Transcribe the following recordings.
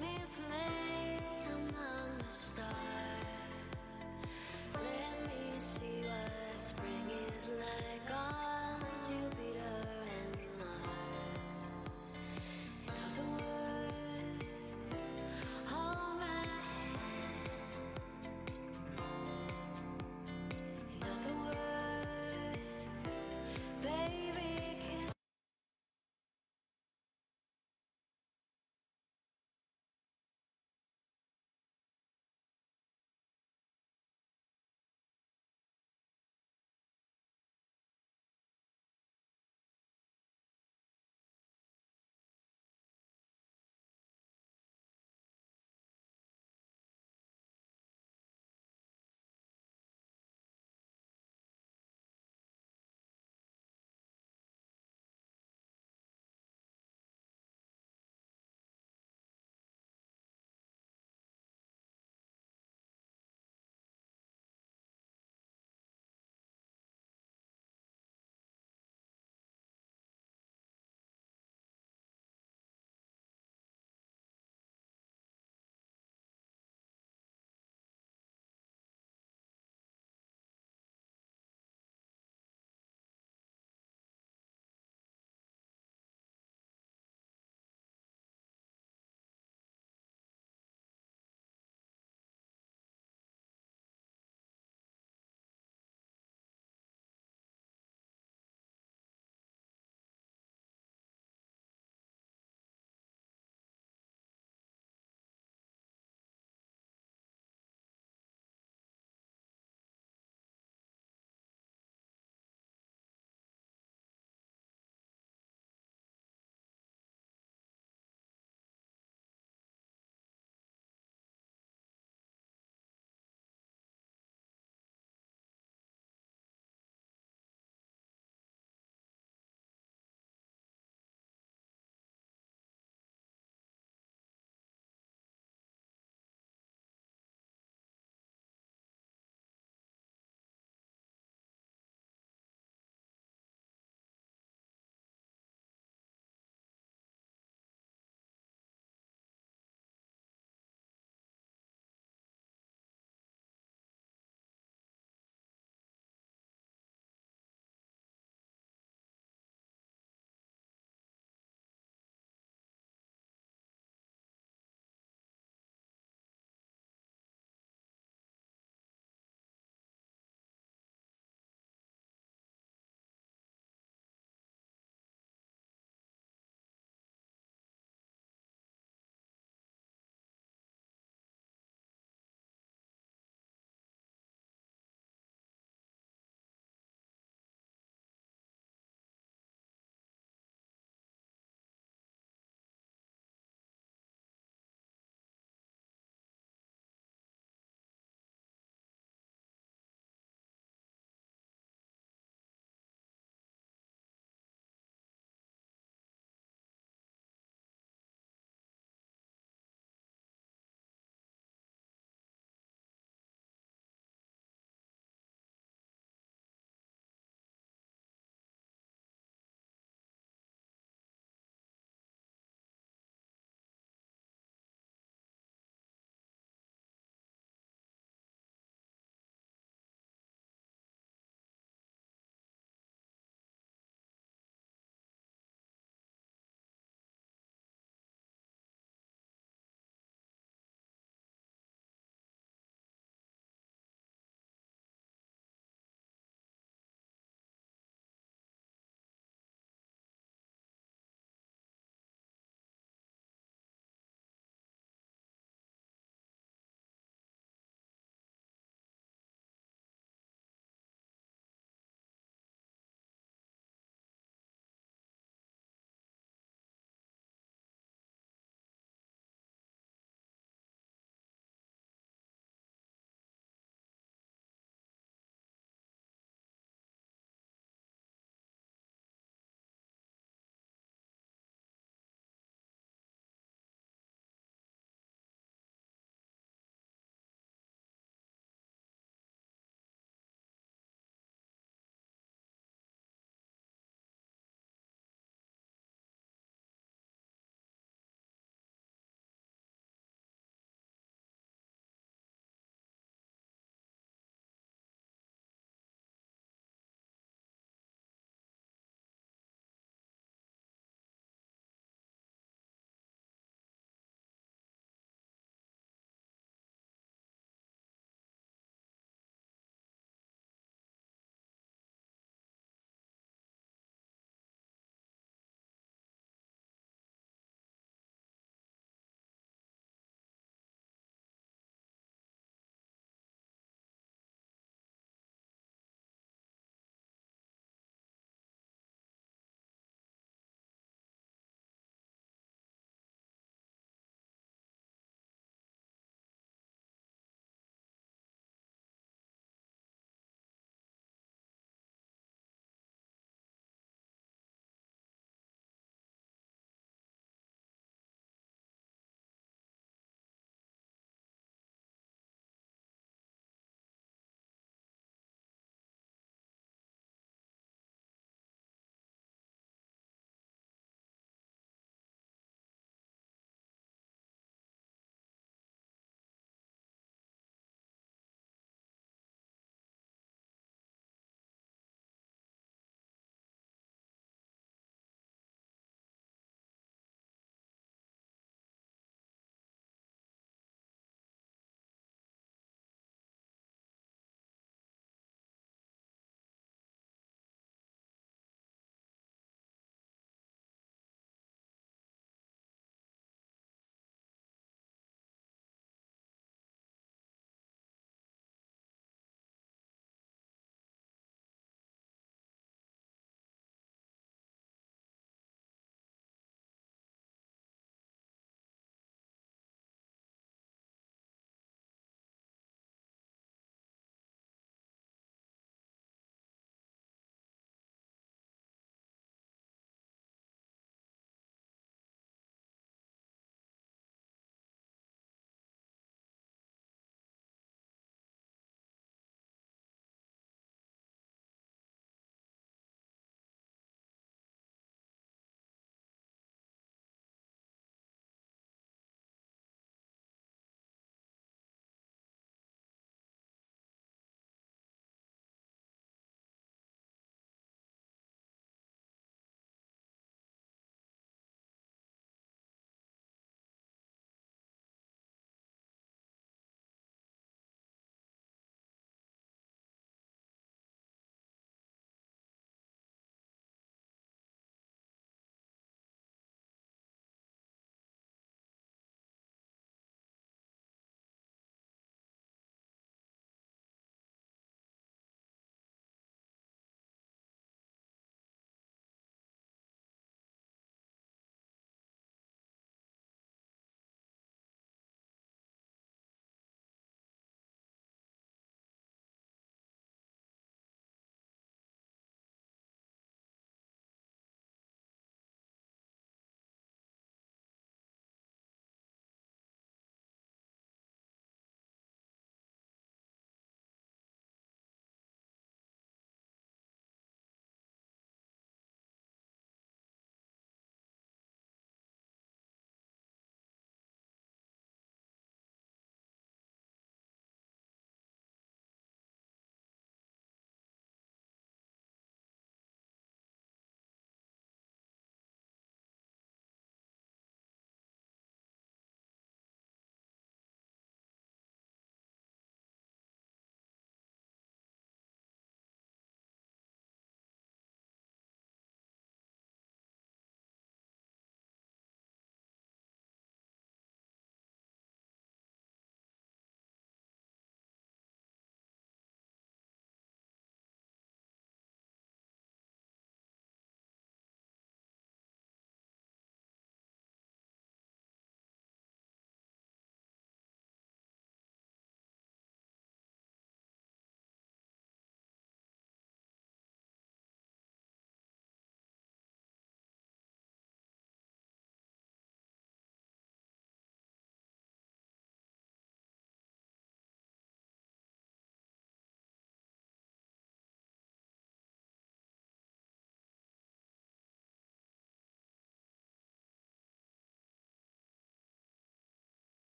me play among the stars. Let me see what spring is like on Jupiter.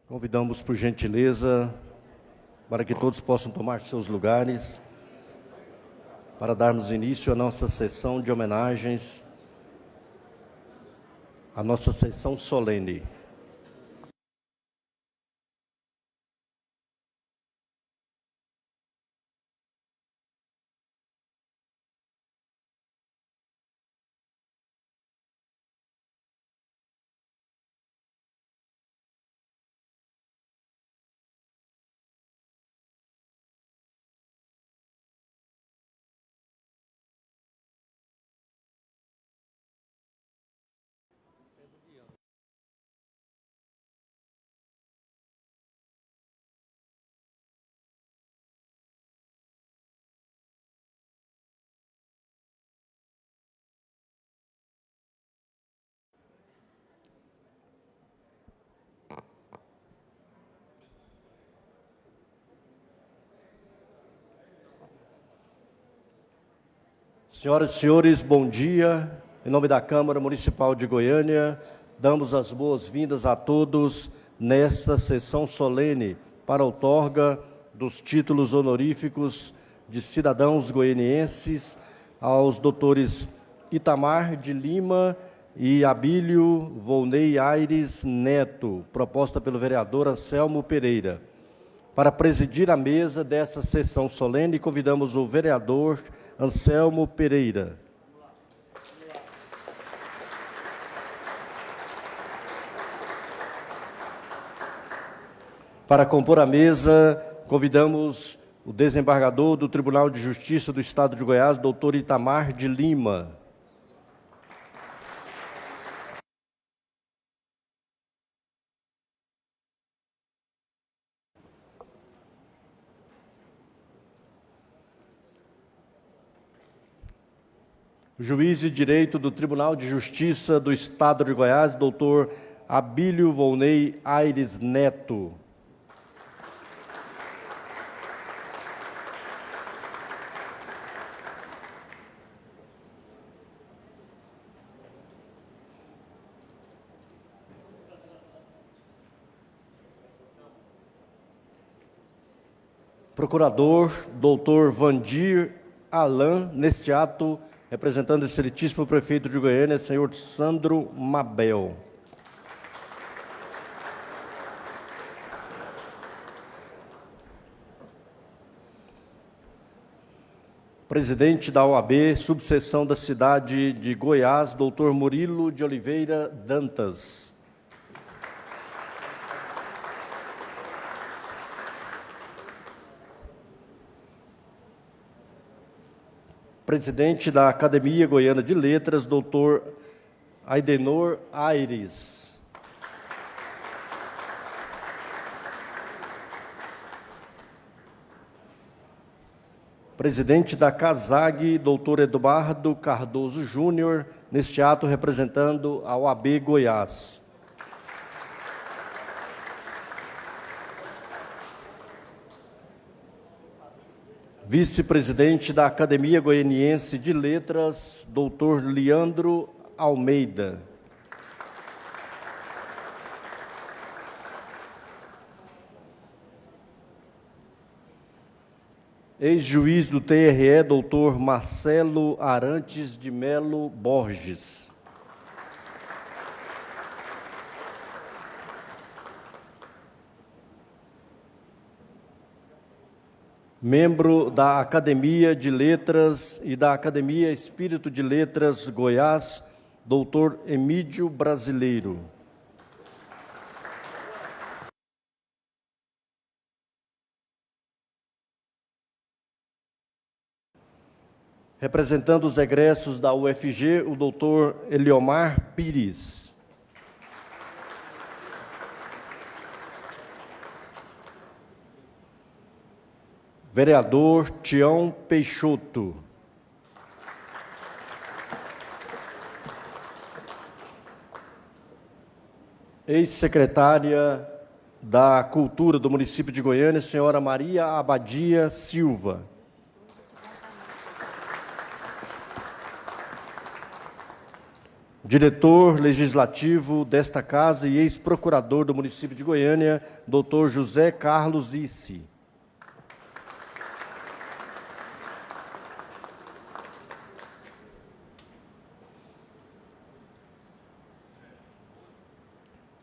Convidamos, por gentileza, para que todos possam tomar seus lugares, para darmos início à nossa sessão de homenagens, à nossa sessão solene. Senhoras e senhores, bom dia. Em nome da Câmara Municipal de Goiânia, damos as boas-vindas a todos nesta sessão solene para a outorga dos títulos honoríficos de cidadãos goianienses aos doutores Itamar de Lima e Abílio Volney Aires Neto, proposta pelo vereador Anselmo Pereira. Para presidir a mesa dessa sessão solene, convidamos o vereador Anselmo Pereira. Para compor a mesa, convidamos o desembargador do Tribunal de Justiça do Estado de Goiás, doutor Itamar de Lima. O juiz de direito do Tribunal de Justiça do Estado de Goiás, doutor Abílio Volney Aires Neto. Procurador, doutor Vandir Alain, neste ato, representando o excelentíssimo prefeito de Goiânia, senhor Sandro Mabel. Presidente da OAB, subseção da cidade de Goiás, doutor Murilo de Oliveira Dantas. Presidente da Academia Goiana de Letras, doutor Aidenor Aires. Presidente da CASAG, doutor Eduardo Cardoso Júnior, neste ato representando a OAB Goiás. Vice-presidente da Academia Goianiense de Letras, doutor Leandro Almeida. Ex-juiz do TRE, doutor Marcelo Arantes de Melo Borges. Membro da Academia de Letras e da Academia Espírito de Letras Goiás, doutor Emídio Brasileiro. Representando os egressos da UFG, o doutor Eliomar Pires. Vereador Tião Peixoto. Ex-secretária da Cultura do município de Goiânia, senhora Maria Abadia Silva. Diretor legislativo desta casa e ex-procurador do município de Goiânia, doutor José Carlos Isse.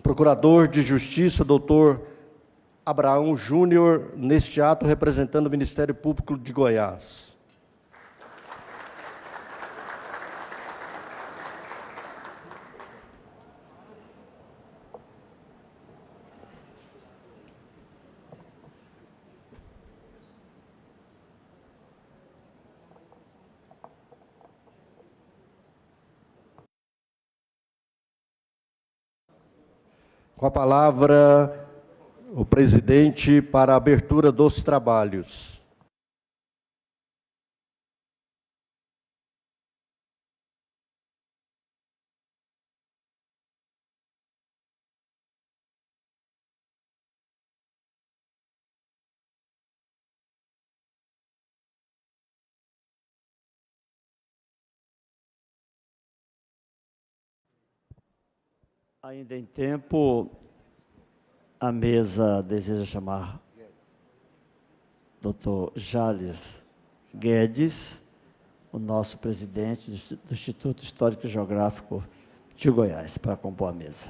Procurador de Justiça, doutor Abraão Júnior, neste ato representando o Ministério Público de Goiás. Com a palavra, o presidente para a abertura dos trabalhos. Ainda em tempo, a mesa deseja chamar Dr. Jales Guedes, o nosso presidente do Instituto Histórico e Geográfico de Goiás, para compor a mesa.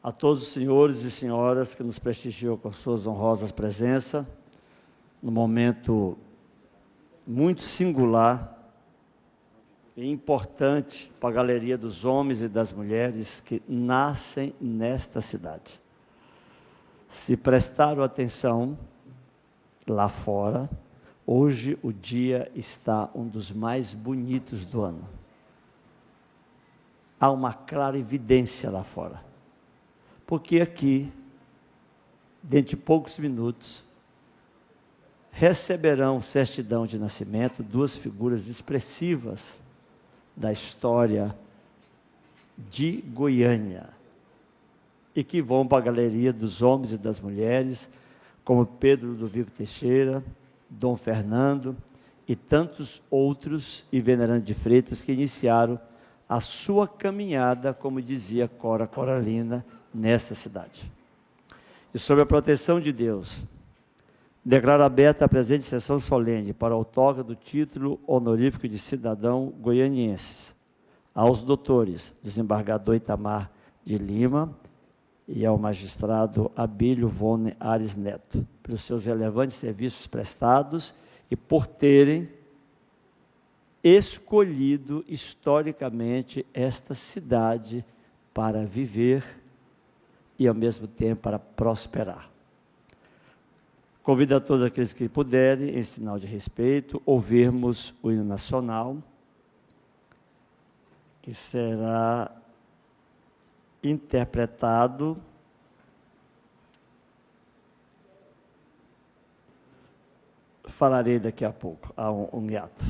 A todos os senhores e senhoras que nos prestigiam com suas honrosas presenças, num momento muito singular e importante para a galeria dos homens e das mulheres que nascem nesta cidade. Se prestaram atenção lá fora, hoje o dia está um dos mais bonitos do ano. Há uma clara evidência lá fora. Porque aqui, dentro de poucos minutos, receberão certidão de nascimento duas figuras expressivas da história de Goiânia e que vão para a galeria dos homens e das mulheres, como Pedro Ludovico Teixeira, Dom Fernando e tantos outros e Venerando de Freitas que iniciaram a sua caminhada, como dizia Cora Coralina, nesta cidade. E sob a proteção de Deus, declaro aberta a presente sessão solene para a outorga do título honorífico de cidadão goianiense aos doutores desembargador Itamar de Lima e ao magistrado Abílio Vone Ares Neto, pelos seus relevantes serviços prestados e por terem escolhido historicamente esta cidade para viver e, ao mesmo tempo, para prosperar. Convido a todos aqueles que puderem, em sinal de respeito, ouvirmos o hino nacional, que será interpretado falarei daqui a pouco, há um hiato.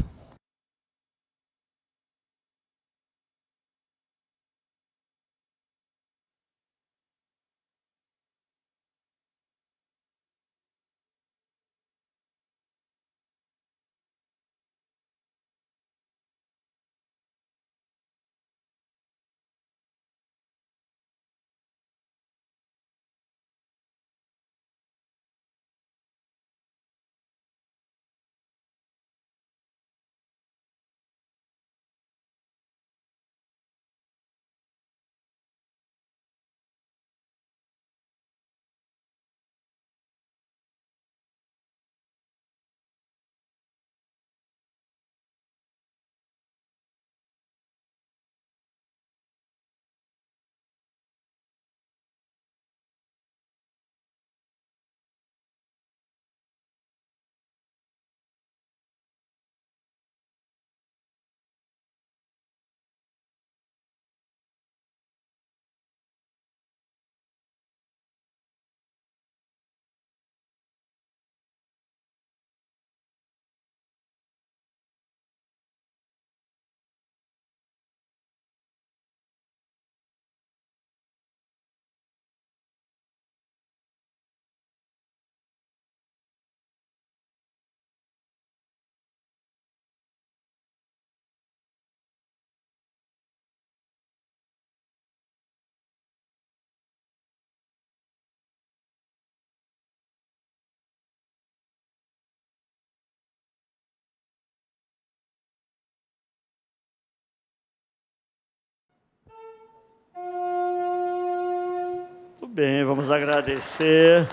bem, vamos agradecer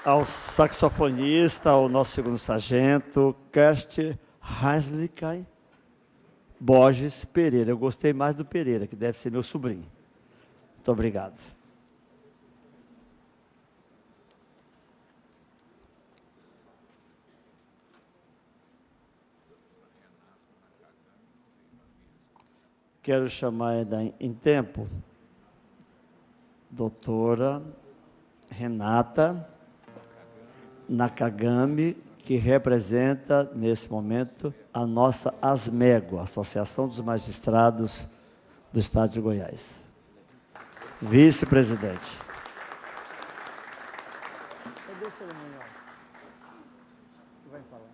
ao saxofonista, ao nosso segundo sargento, Kerst Haslikai Borges Pereira. Eu gostei mais do Pereira, que deve ser meu sobrinho. Muito obrigado. Quero chamar em tempo doutora Renata Nakagami, que representa, nesse momento, a nossa ASMEGO, Associação dos Magistrados do Estado de Goiás. Vice-presidente. Cadê o cerimonial? Vai falar.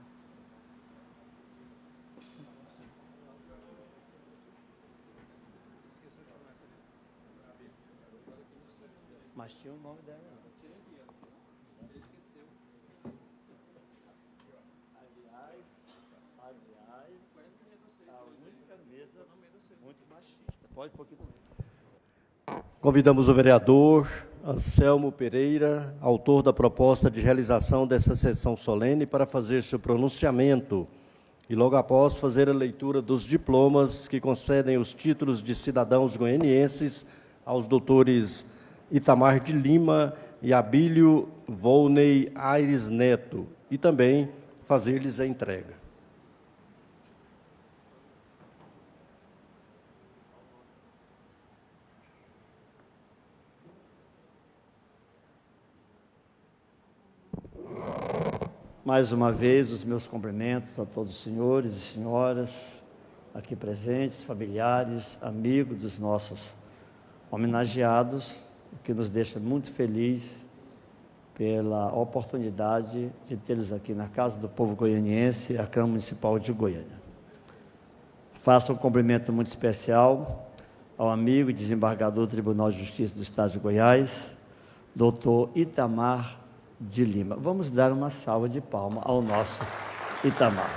Mas tinha o nome dela. Aliás, a única mesa muito machista. Pode pôr aqui também. Convidamos o vereador Anselmo Pereira, autor da proposta de realização dessa sessão solene, para fazer seu pronunciamento e, logo após, fazer a leitura dos diplomas que concedem os títulos de cidadãos goianienses aos doutores Itamar de Lima e Abílio Volney Aires Neto, e também fazer-lhes a entrega. Mais uma vez, os meus cumprimentos a todos os senhores e senhoras aqui presentes, familiares, amigos dos nossos homenageados, o que nos deixa muito feliz pela oportunidade de tê-los aqui na Casa do Povo Goianiense, a Câmara Municipal de Goiânia. Faço um cumprimento muito especial ao amigo e desembargador do Tribunal de Justiça do Estado de Goiás, doutor Itamar de Lima. Vamos dar uma salva de palmas ao nosso Itamar.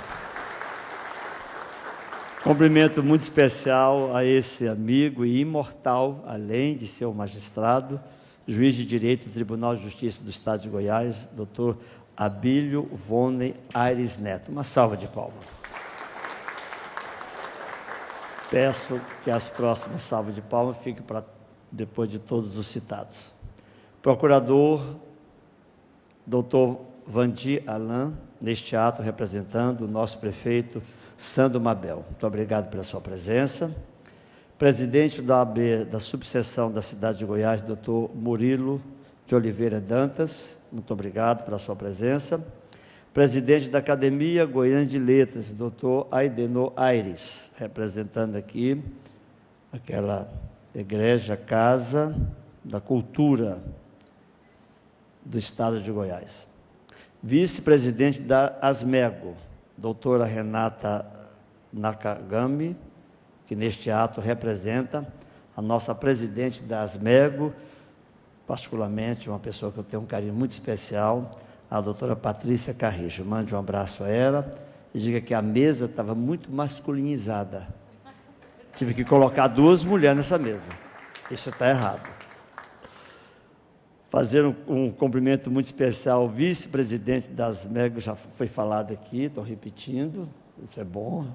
Cumprimento muito especial a esse amigo e imortal, além de ser um magistrado, juiz de direito do Tribunal de Justiça do Estado de Goiás, doutor Abílio Volney Aires Neto. Uma salva de palmas. Peço que as próximas salvas de palmas fiquem para depois de todos os citados. Procurador, doutor Vandi Alain, neste ato, representando o nosso prefeito Sandro Mabel. Muito obrigado pela sua presença. Presidente da AB da subseção da cidade de Goiás, doutor Murilo de Oliveira Dantas, muito obrigado pela sua presença. Presidente da Academia Goiana de Letras, doutor Aidenor Aires, representando aqui aquela igreja, Casa da Cultura do Estado de Goiás. Vice-presidente da ASMEGO, doutora Renata Nakagami, que neste ato representa a nossa presidente da ASMEGO, particularmente uma pessoa que eu tenho um carinho muito especial, a doutora Patrícia Carrijo. Mande um abraço a ela e diga que a mesa estava muito masculinizada. Tive que colocar 2 mulheres nessa mesa. Isso está errado. Fazer um cumprimento muito especial ao vice-presidente da ASMEGO, já foi falado aqui, estou repetindo, isso é bom.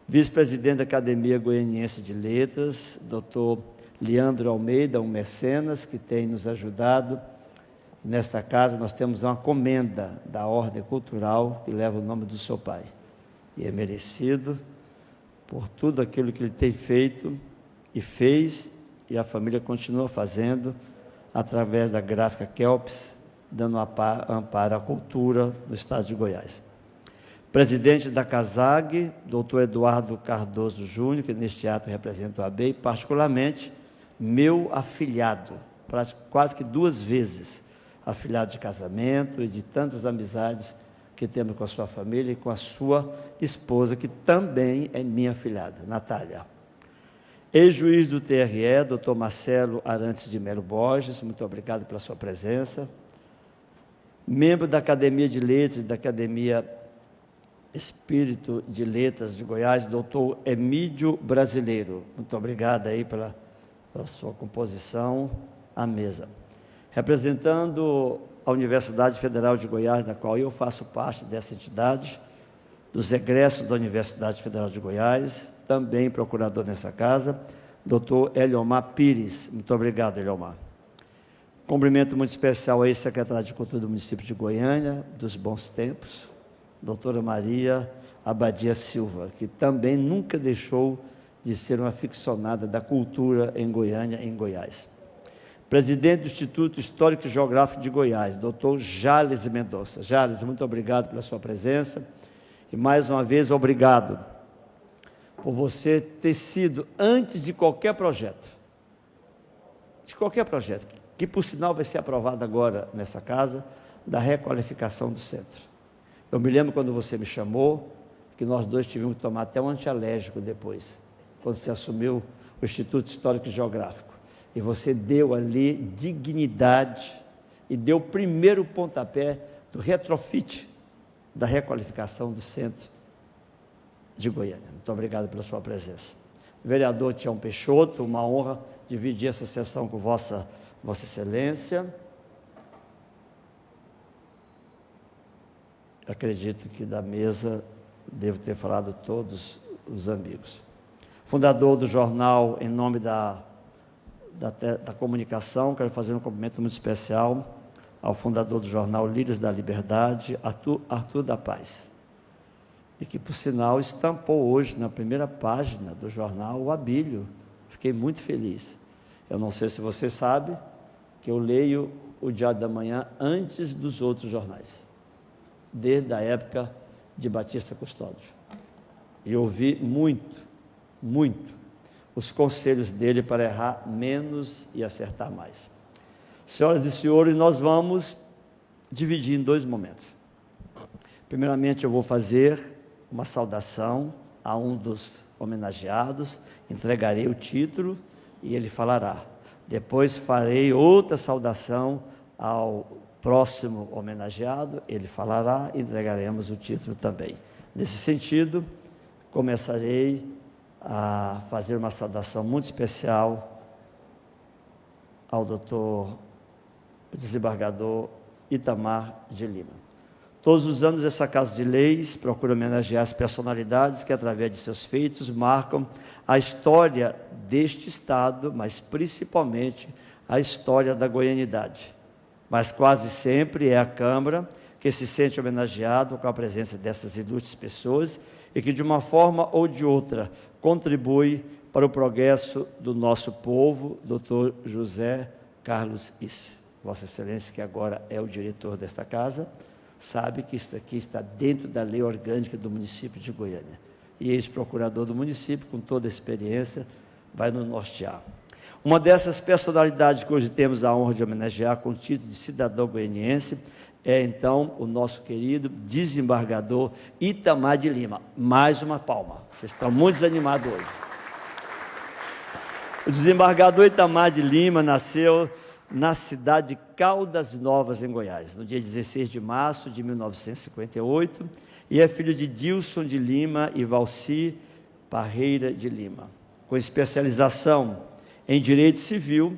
Vice-presidente da Academia Goianiense de Letras, doutor Leandro Almeida, um mecenas que tem nos ajudado. E nesta casa nós temos uma comenda da Ordem Cultural que leva o nome do seu pai. E é merecido por tudo aquilo que ele tem feito e fez, e a família continua fazendo, através da gráfica Kelps, dando amparo à cultura no estado de Goiás. Presidente da CASAG, doutor Eduardo Cardoso Júnior, que neste ato representa o AB, e particularmente meu afilhado, quase que 2 vezes afilhado de casamento e de tantas amizades que temos com a sua família e com a sua esposa, que também é minha afilhada, Natália. Ex-juiz do TRE, doutor Marcelo Arantes de Melo Borges, muito obrigado pela sua presença. Membro da Academia de Letras e da Academia Espírito de Letras de Goiás, doutor Emídio Brasileiro. Muito obrigado aí pela sua composição à mesa. Representando a Universidade Federal de Goiás, da qual eu faço parte dessa entidade, dos egressos da Universidade Federal de Goiás, também procurador nessa casa, doutor Eliomar Pires. Muito obrigado, Eliomar. Cumprimento muito especial a ex-secretária de Cultura do município de Goiânia, dos bons tempos, doutora Maria Abadia Silva, que também nunca deixou de ser uma aficionada da cultura em Goiânia e em Goiás. Presidente do Instituto Histórico e Geográfico de Goiás, doutor Jales Mendonça. Jales, muito obrigado pela sua presença e, mais uma vez, obrigado por você ter sido, antes de qualquer projeto, que por sinal vai ser aprovado agora nessa casa, da requalificação do centro. Eu me lembro quando você me chamou, que nós dois tivemos que tomar até um antialérgico depois, quando você assumiu o Instituto Histórico e Geográfico. E você deu ali dignidade e deu o primeiro pontapé do retrofit, da requalificação do centro de Goiânia. Muito obrigado pela sua presença. Vereador Tião Peixoto, uma honra dividir essa sessão com Vossa Excelência. Acredito que da mesa devo ter falado todos os amigos. Fundador do jornal, em nome da comunicação, quero fazer um cumprimento muito especial ao fundador do jornal Líderes da Liberdade, Arthur da Paz, e que, por sinal, estampou hoje na primeira página do jornal o Abílio. Fiquei muito feliz. Eu não sei se você sabe que eu leio o Diário da Manhã antes dos outros jornais, desde a época de Batista Custódio. E ouvi muito os conselhos dele para errar menos e acertar mais. Senhoras e senhores, nós vamos dividir em dois momentos. Primeiramente, eu vou fazer uma saudação a um dos homenageados, entregarei o título e ele falará. Depois farei outra saudação ao próximo homenageado, ele falará e entregaremos o título também. Nesse sentido, começarei a fazer uma saudação muito especial ao doutor desembargador Itamar de Lima. Todos os anos, essa Casa de Leis procura homenagear as personalidades que, através de seus feitos, marcam a história deste Estado, mas principalmente a história da goianidade. Mas quase sempre é a Câmara que se sente homenageado com a presença dessas ilustres pessoas e que, de uma forma ou de outra, contribui para o progresso do nosso povo, Dr. José Carlos Isse. Vossa Excelência, que agora é o diretor desta casa, sabe que isso aqui está dentro da lei orgânica do município de Goiânia. E ex-procurador do município, com toda a experiência, vai nos nortear. Uma dessas personalidades que hoje temos a honra de homenagear com o título de cidadão goianiense é, então, o nosso querido desembargador Itamar de Lima. Mais uma palma. Vocês estão muito desanimados hoje. O desembargador Itamar de Lima nasceu na cidade de Caldas Novas, em Goiás, no dia 16 de março de 1958, e é filho de Dilson de Lima e Valci Parreira de Lima. Com especialização em Direito Civil,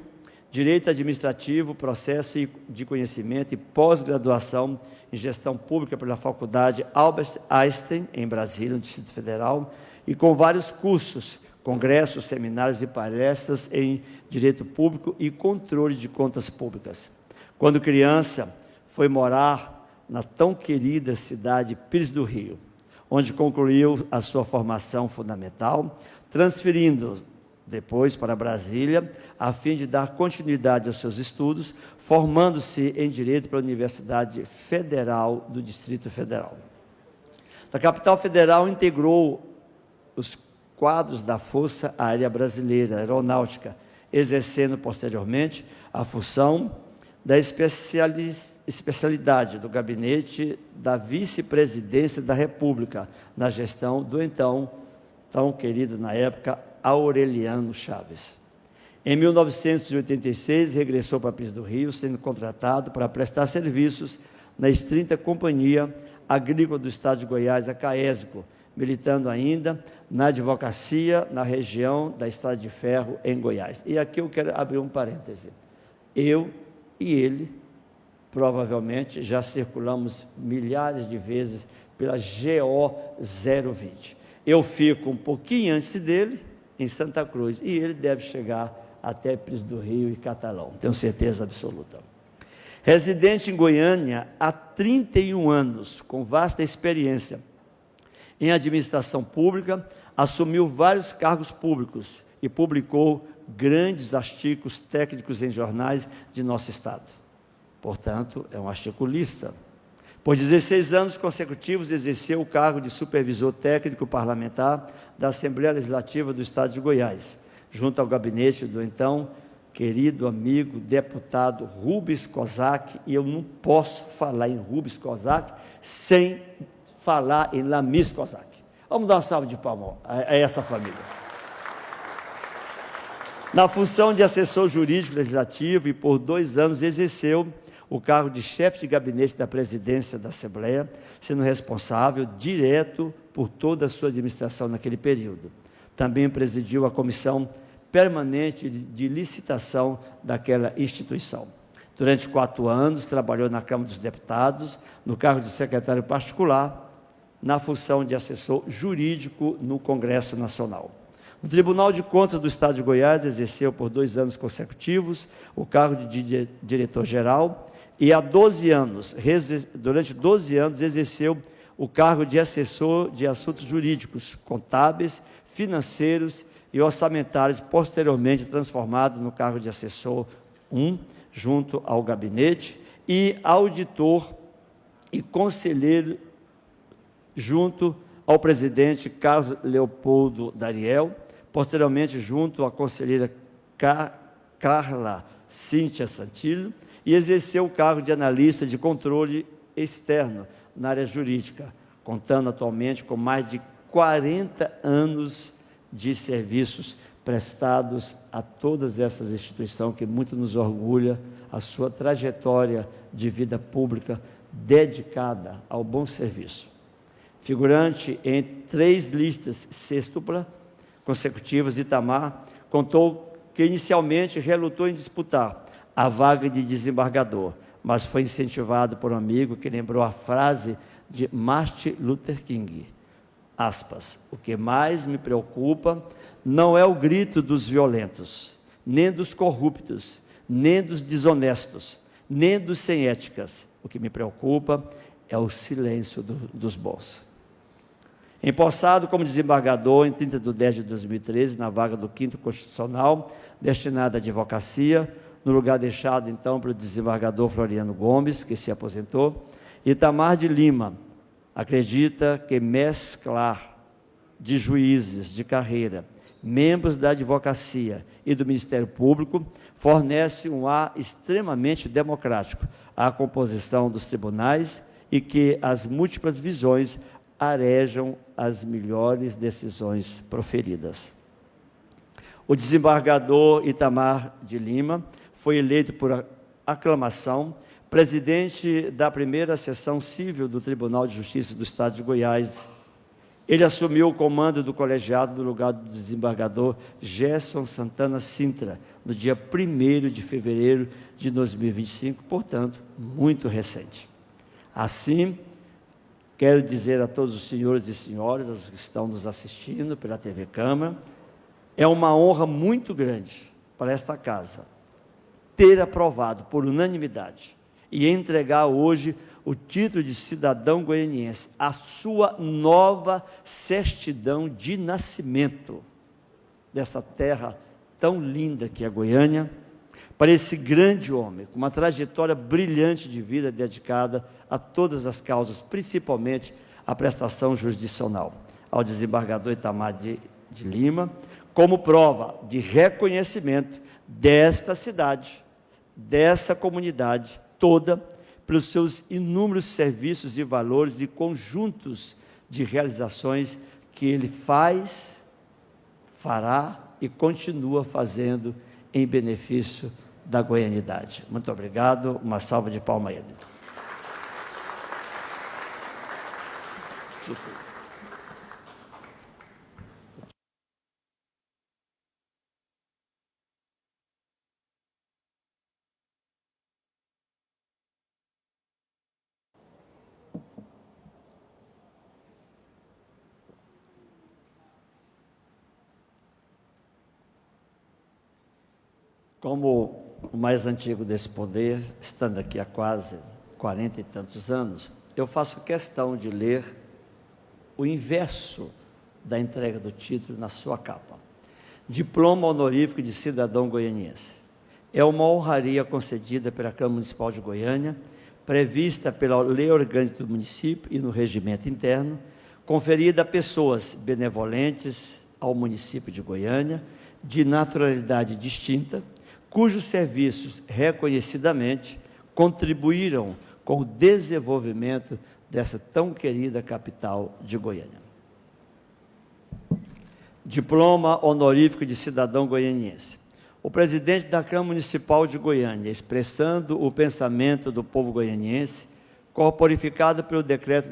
Direito Administrativo, Processo de Conhecimento e pós-graduação em Gestão Pública pela Faculdade Albert Einstein, em Brasília, no Distrito Federal, e com vários cursos, congressos, seminários e palestras em Direito Público e Controle de Contas Públicas. Quando criança, foi morar na tão querida cidade de Pires do Rio, onde concluiu a sua formação fundamental, transferindo depois para Brasília, a fim de dar continuidade aos seus estudos, formando-se em Direito pela Universidade Federal do Distrito Federal. Na capital federal, integrou os quadros da Força Aérea Brasileira, Aeronáutica, exercendo posteriormente a função da especialidade do gabinete da vice-presidência da República, na gestão do então, tão querido na época, Aureliano Chaves. Em 1986, regressou para Pires do Rio, sendo contratado para prestar serviços na extinta Companhia Agrícola do Estado de Goiás, a CAESGO, militando ainda na advocacia na região da Estrada de Ferro, em Goiás. E aqui eu quero abrir um parêntese. Eu e ele, provavelmente, já circulamos milhares de vezes pela GO 020. Eu fico um pouquinho antes dele, em Santa Cruz, e ele deve chegar até Pires do Rio e Catalão, tenho certeza absoluta. Residente em Goiânia há 31 anos, com vasta experiência em administração pública, assumiu vários cargos públicos e publicou grandes artigos técnicos em jornais de nosso estado. Portanto, é um articulista. Por 16 anos consecutivos, exerceu o cargo de supervisor técnico parlamentar da Assembleia Legislativa do Estado de Goiás, junto ao gabinete do então querido amigo deputado Rubens Kozak, e eu não posso falar em Rubens Kozak sem falar em Lamis Kozak. Vamos dar uma salva de palmas a essa família. Na função de assessor jurídico legislativo, e por 2 anos exerceu o cargo de chefe de gabinete da presidência da Assembleia, sendo responsável direto por toda a sua administração naquele período. Também presidiu a comissão permanente de licitação daquela instituição. Durante 4 anos, trabalhou na Câmara dos Deputados, no cargo de secretário particular, na função de assessor jurídico no Congresso Nacional. No Tribunal de Contas do Estado de Goiás, exerceu por 2 anos consecutivos o cargo de diretor-geral, e há 12 anos, durante 12 anos, exerceu o cargo de assessor de assuntos jurídicos, contábeis, financeiros e orçamentários, posteriormente transformado no cargo de assessor 1, junto ao gabinete, e auditor e conselheiro junto ao presidente Carlos Leopoldo Dariel, posteriormente junto à conselheira Carla Cíntia Santillo, e exerceu o cargo de analista de controle externo na área jurídica, contando atualmente com mais de 40 anos de serviços prestados a todas essas instituições, que muito nos orgulha a sua trajetória de vida pública dedicada ao bom serviço. Figurante em 3 listas sextupla consecutivas, Itamar contou que inicialmente relutou em disputar a vaga de desembargador, mas foi incentivado por um amigo que lembrou a frase de Martin Luther King, aspas, o que mais me preocupa não é o grito dos violentos, nem dos corruptos, nem dos desonestos, nem dos sem éticas. O que me preocupa é o silêncio dos bons. Empossado como desembargador em 30 de 10 de 2013, na vaga do 5º Constitucional, destinada à advocacia, no lugar deixado então pelo desembargador Floriano Gomes, que se aposentou, Itamar de Lima acredita que mesclar de juízes de carreira, membros da advocacia e do Ministério Público, fornece um ar extremamente democrático à composição dos tribunais e que as múltiplas visões arejam as melhores decisões proferidas. O desembargador Itamar de Lima foi eleito por aclamação presidente da primeira seção civil do Tribunal de Justiça do Estado de Goiás. Ele assumiu o comando do colegiado no lugar do desembargador Gerson Santana Sintra, no dia 1º de fevereiro de 2025, portanto, muito recente. Assim, quero dizer a todos os senhores e senhoras, aos que estão nos assistindo pela TV Câmara, é uma honra muito grande para esta casa ter aprovado por unanimidade e entregar hoje o título de cidadão goianiense, a sua nova certidão de nascimento dessa terra tão linda que é Goiânia, para esse grande homem, com uma trajetória brilhante de vida dedicada a todas as causas, principalmente a prestação jurisdicional, ao desembargador Itamar de Lima, como prova de reconhecimento desta cidade, dessa comunidade toda, pelos seus inúmeros serviços e valores e conjuntos de realizações que ele faz, fará e continua fazendo em benefício da goianidade. Muito obrigado, uma salva de palmas a ele. Como o mais antigo desse poder, estando aqui há quase 40 e tantos anos, eu faço questão de ler o inverso da entrega do título na sua capa. Diploma honorífico de cidadão goianiense. É uma honraria concedida pela Câmara Municipal de Goiânia, prevista pela Lei Orgânica do Município e no regimento interno, conferida a pessoas benevolentes ao município de Goiânia, de naturalidade distinta, cujos serviços reconhecidamente contribuíram com o desenvolvimento dessa tão querida capital de Goiânia. Diploma honorífico de cidadão goianiense. O presidente da Câmara Municipal de Goiânia, expressando o pensamento do povo goianiense, corporificado pelo Decreto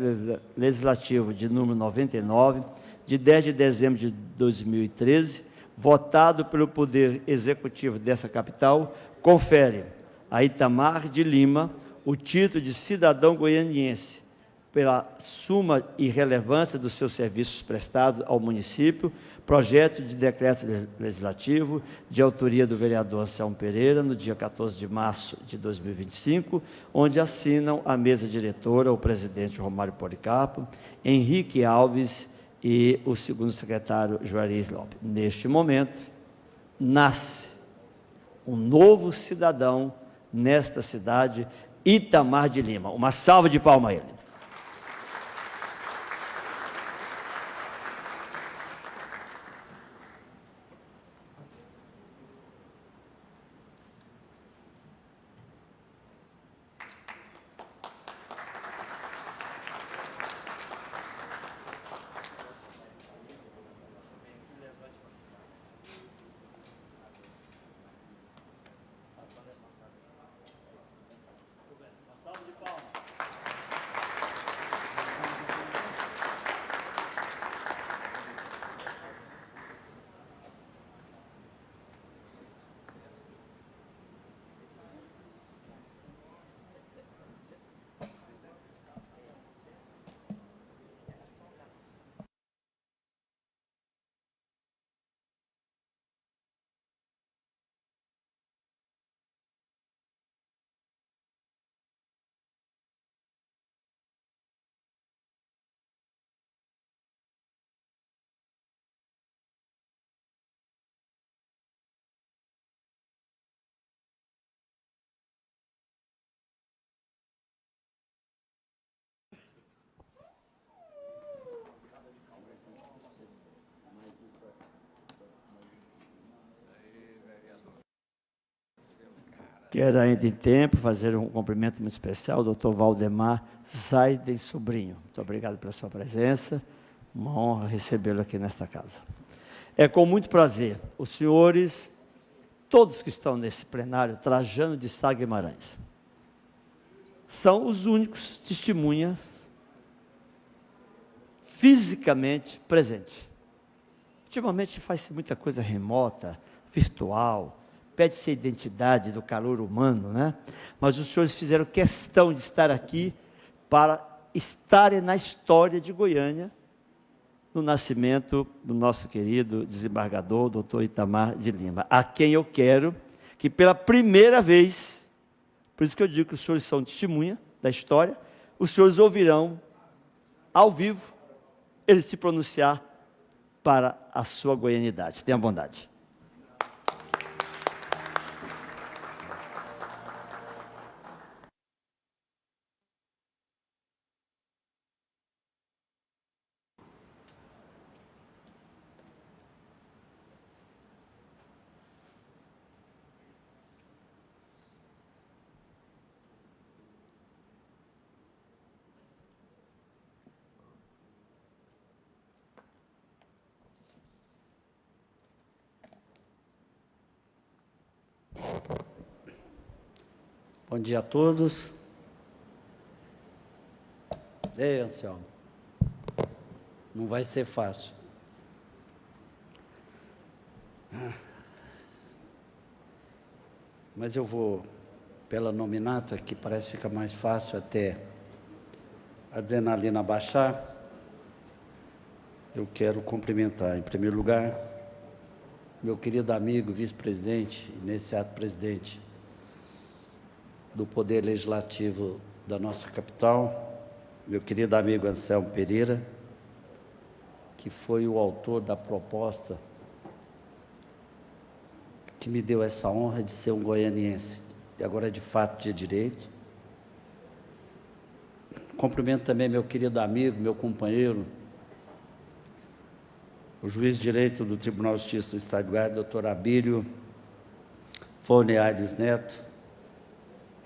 Legislativo de número 99, de 10 de dezembro de 2013, votado pelo Poder Executivo dessa capital, confere a Itamar de Lima o título de cidadão goianiense, pela suma e relevância dos seus serviços prestados ao município, projeto de decreto legislativo de autoria do vereador Anselmo Pereira, no dia 14 de março de 2025, onde assinam a mesa diretora o presidente Romário Policarpo, Henrique Alves e o segundo secretário Juarez Lopes. Neste momento, nasce um novo cidadão nesta cidade, Itamar de Lima. Uma salva de palmas a ele. Quero ainda em tempo fazer um cumprimento muito especial ao doutor Valdemar Zaiden Sobrinho. Muito obrigado pela sua presença, uma honra recebê-lo aqui nesta casa. É com muito prazer, os senhores, todos que estão nesse plenário, Trajano de Sá Guimarães, são os únicos testemunhas fisicamente presentes. Ultimamente faz-se muita coisa remota, virtual, pede-se a identidade do calor humano, né? Mas os senhores fizeram questão de estar aqui para estarem na história de Goiânia, no nascimento do nosso querido desembargador, doutor Itamar de Lima, a quem eu quero que pela primeira vez, por isso que eu digo que os senhores são testemunha da história, os senhores ouvirão ao vivo ele se pronunciar para a sua goianidade. Tenha bondade. Bom dia a todos. Ei, Anselmo, não vai ser fácil. Mas eu vou, pela nominata, que parece que fica mais fácil até a adrenalina baixar, eu quero cumprimentar, em primeiro lugar, meu querido amigo, vice-presidente, e nesse ato presidente do Poder Legislativo da nossa capital, meu querido amigo Anselmo Pereira, que foi o autor da proposta que me deu essa honra de ser um goianiense, e agora de fato de direito. Cumprimento também meu querido amigo, meu companheiro, o juiz de direito do Tribunal de Justiça do Estado de Goiás, doutor Abílio Forneades Neto.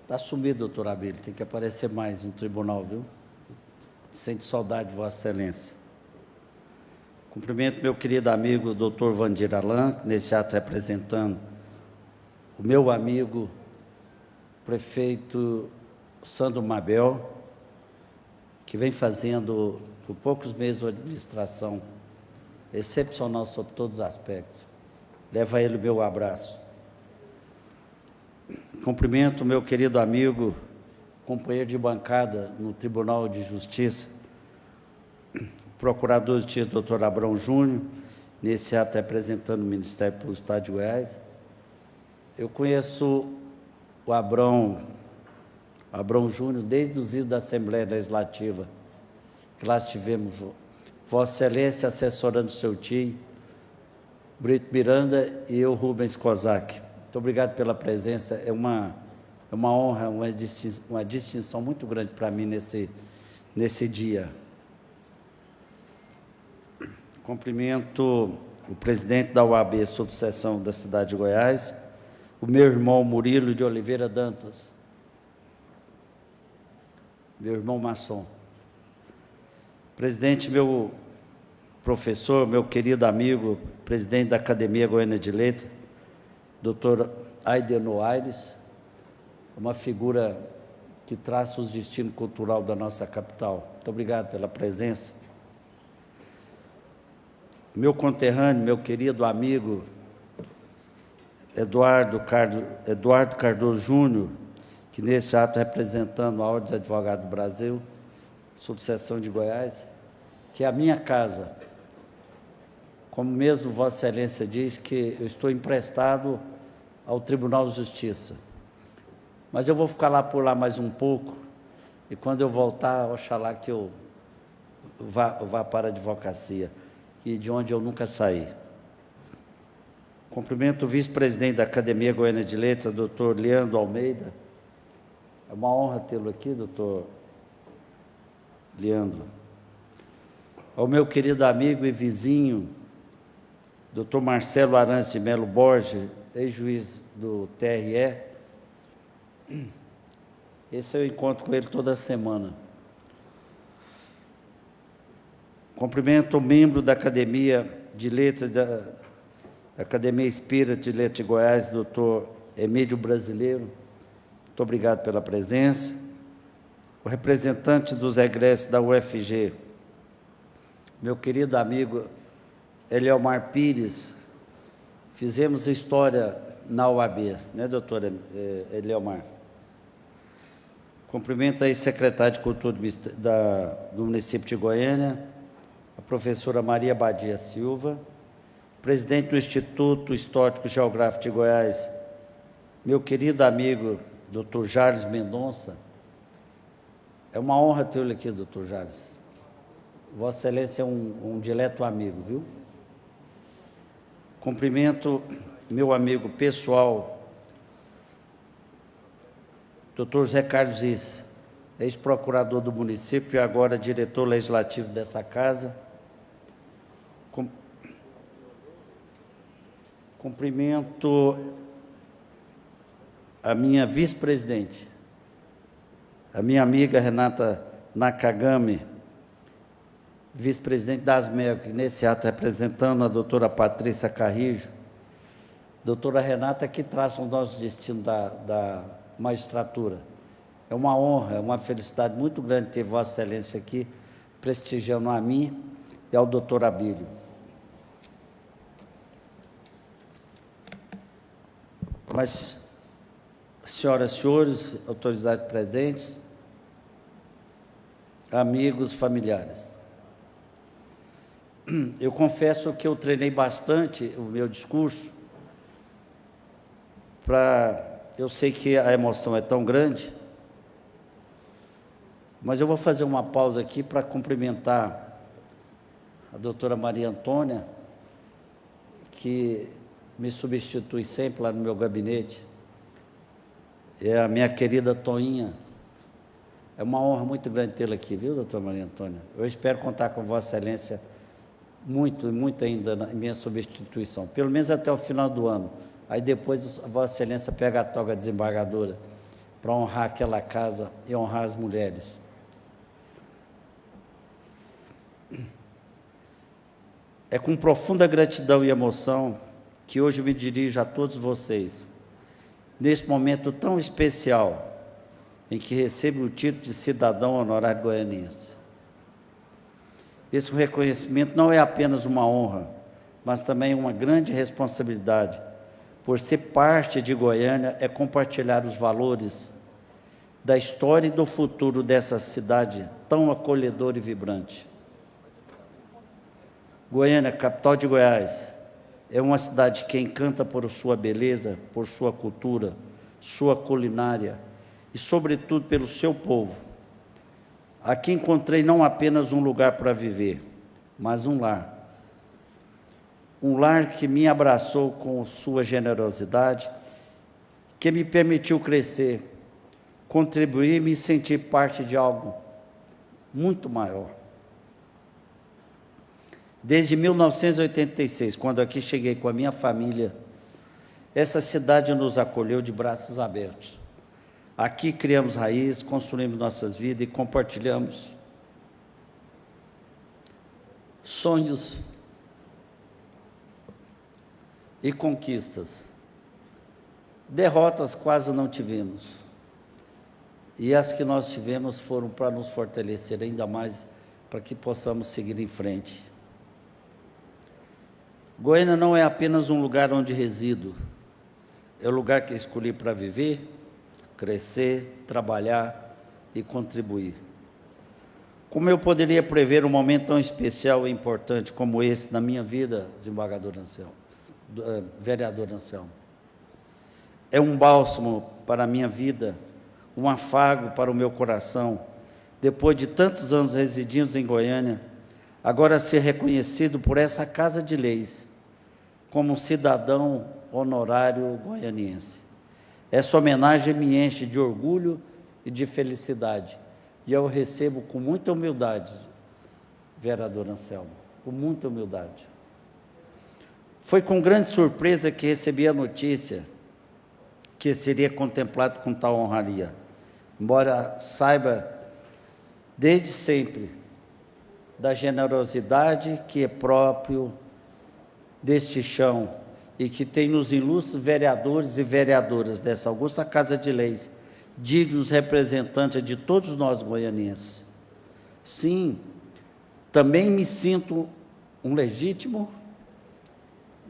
Está sumido, doutor Abílio, tem que aparecer mais no tribunal, viu? Sente saudade de Vossa Excelência. Cumprimento meu querido amigo, doutor Vandir Alan, nesse ato representando o meu amigo, prefeito Sandro Mabel, que vem fazendo, por poucos meses, uma administração excepcional sobre todos os aspectos. Leva a ele o meu abraço. Cumprimento meu querido amigo, companheiro de bancada no Tribunal de Justiça, procurador de justiça, doutor Abrão Júnior, nesse ato representando o Ministério Público do Estado de Goiás. Eu conheço o Abrão Júnior desde os idos da Assembleia Legislativa, que lá estivemos, Vossa Excelência assessorando o seu tio, Brito Miranda, e eu, Rubens Kozak. Muito obrigado pela presença, é uma honra, uma distinção muito grande para mim nesse dia. Cumprimento o presidente da UAB, subseção da cidade de Goiás, o meu irmão Murilo de Oliveira Dantas, meu irmão maçom. Presidente, meu professor, meu querido amigo, presidente da Academia Goiana de Letras, doutor Aideno Aires, uma figura que traça os destinos culturais da nossa capital. Muito obrigado pela presença. Meu conterrâneo, meu querido amigo, Eduardo Cardoso Júnior, que nesse ato representando a Ordem dos Advogados do Brasil, subseção de Goiás, que é a minha casa. Como mesmo Vossa Excelência diz, que eu estou emprestado ao Tribunal de Justiça. Mas eu vou ficar lá por lá mais um pouco, e quando eu voltar, oxalá que eu vá para a advocacia, e de onde eu nunca saí. Cumprimento o vice-presidente da Academia Goiana de Letras, doutor Leandro Almeida. É uma honra tê-lo aqui, doutor Leandro. Ao meu querido amigo e vizinho, doutor Marcelo Arantes de Melo Borges, ex-juiz do TRE. Esse eu encontro com ele toda semana. Cumprimento o membro da Academia de Letras, da Academia Espírita de Letras de Goiás, doutor Emílio Brasileiro. Muito obrigado pela presença. O representante dos egressos da UFG, meu querido amigo Eliomar Pires, fizemos história na UAB, né, doutor Eliomar? Cumprimento aí secretário de Cultura do município de Goiânia, a professora Maria Badia Silva, presidente do Instituto Histórico Geográfico de Goiás, meu querido amigo, doutor Jales Mendonça. É uma honra tê-lo aqui, doutor Jales. Vossa Excelência é um dileto amigo, viu? Cumprimento meu amigo pessoal, doutor Zé Carlos Isse, ex-procurador do município e agora diretor legislativo dessa casa. Cumprimento a minha vice-presidente, a minha amiga Renata Nakagami, vice-presidente da ASMEL, que nesse ato representando a doutora Patrícia Carrijo. Doutora Renata, que traça o nosso destino da magistratura. É uma honra, é uma felicidade muito grande ter Vossa Excelência aqui, prestigiando a mim e ao doutor Abílio. Mas, senhoras e senhores, autoridades presentes, amigos, familiares, eu confesso que eu treinei bastante o meu discurso Eu sei que a emoção é tão grande, mas eu vou fazer uma pausa aqui para cumprimentar a doutora Maria Antônia, que me substitui sempre lá no meu gabinete. É a minha querida Toinha. É uma honra muito grande tê-la aqui, viu, doutora Maria Antônia? Eu espero contar com Vossa Excelência muito ainda na minha substituição, pelo menos até o final do ano. Aí depois a Vossa Excelência pega a toga desembargadora para honrar aquela casa e honrar as mulheres. É com profunda gratidão e emoção que hoje me dirijo a todos vocês, nesse momento tão especial, em que recebo o título de cidadão honorário goianiense. Esse reconhecimento não é apenas uma honra, mas também uma grande responsabilidade. Por ser parte de Goiânia, é compartilhar os valores da história e do futuro dessa cidade tão acolhedora e vibrante. Goiânia, capital de Goiás, é uma cidade que encanta por sua beleza, por sua cultura, sua culinária e, sobretudo, pelo seu povo. Aqui encontrei não apenas um lugar para viver, mas um lar. Um lar que me abraçou com sua generosidade, que me permitiu crescer, contribuir e me sentir parte de algo muito maior. Desde 1986, quando aqui cheguei com a minha família, essa cidade nos acolheu de braços abertos. Aqui criamos raízes, construímos nossas vidas e compartilhamos sonhos e conquistas. Derrotas quase não tivemos. E as que nós tivemos foram para nos fortalecer ainda mais, para que possamos seguir em frente. Goiânia não é apenas um lugar onde resido, é o lugar que escolhi para viver, crescer, trabalhar e contribuir. Como eu poderia prever um momento tão especial e importante como esse na minha vida, vereador Anselmo? É um bálsamo para a minha vida, um afago para o meu coração, depois de tantos anos residindo em Goiânia, agora ser reconhecido por essa Casa de Leis como um cidadão honorário goianiense. Essa homenagem me enche de orgulho e de felicidade, e eu recebo com muita humildade, vereador Anselmo, com muita humildade. Foi com grande surpresa que recebi a notícia que seria contemplado com tal honraria, embora saiba desde sempre da generosidade que é próprio deste chão e que tem nos ilustres vereadores e vereadoras dessa augusta Casa de Leis, dignos representantes de todos nós goianienses. Sim, também me sinto um legítimo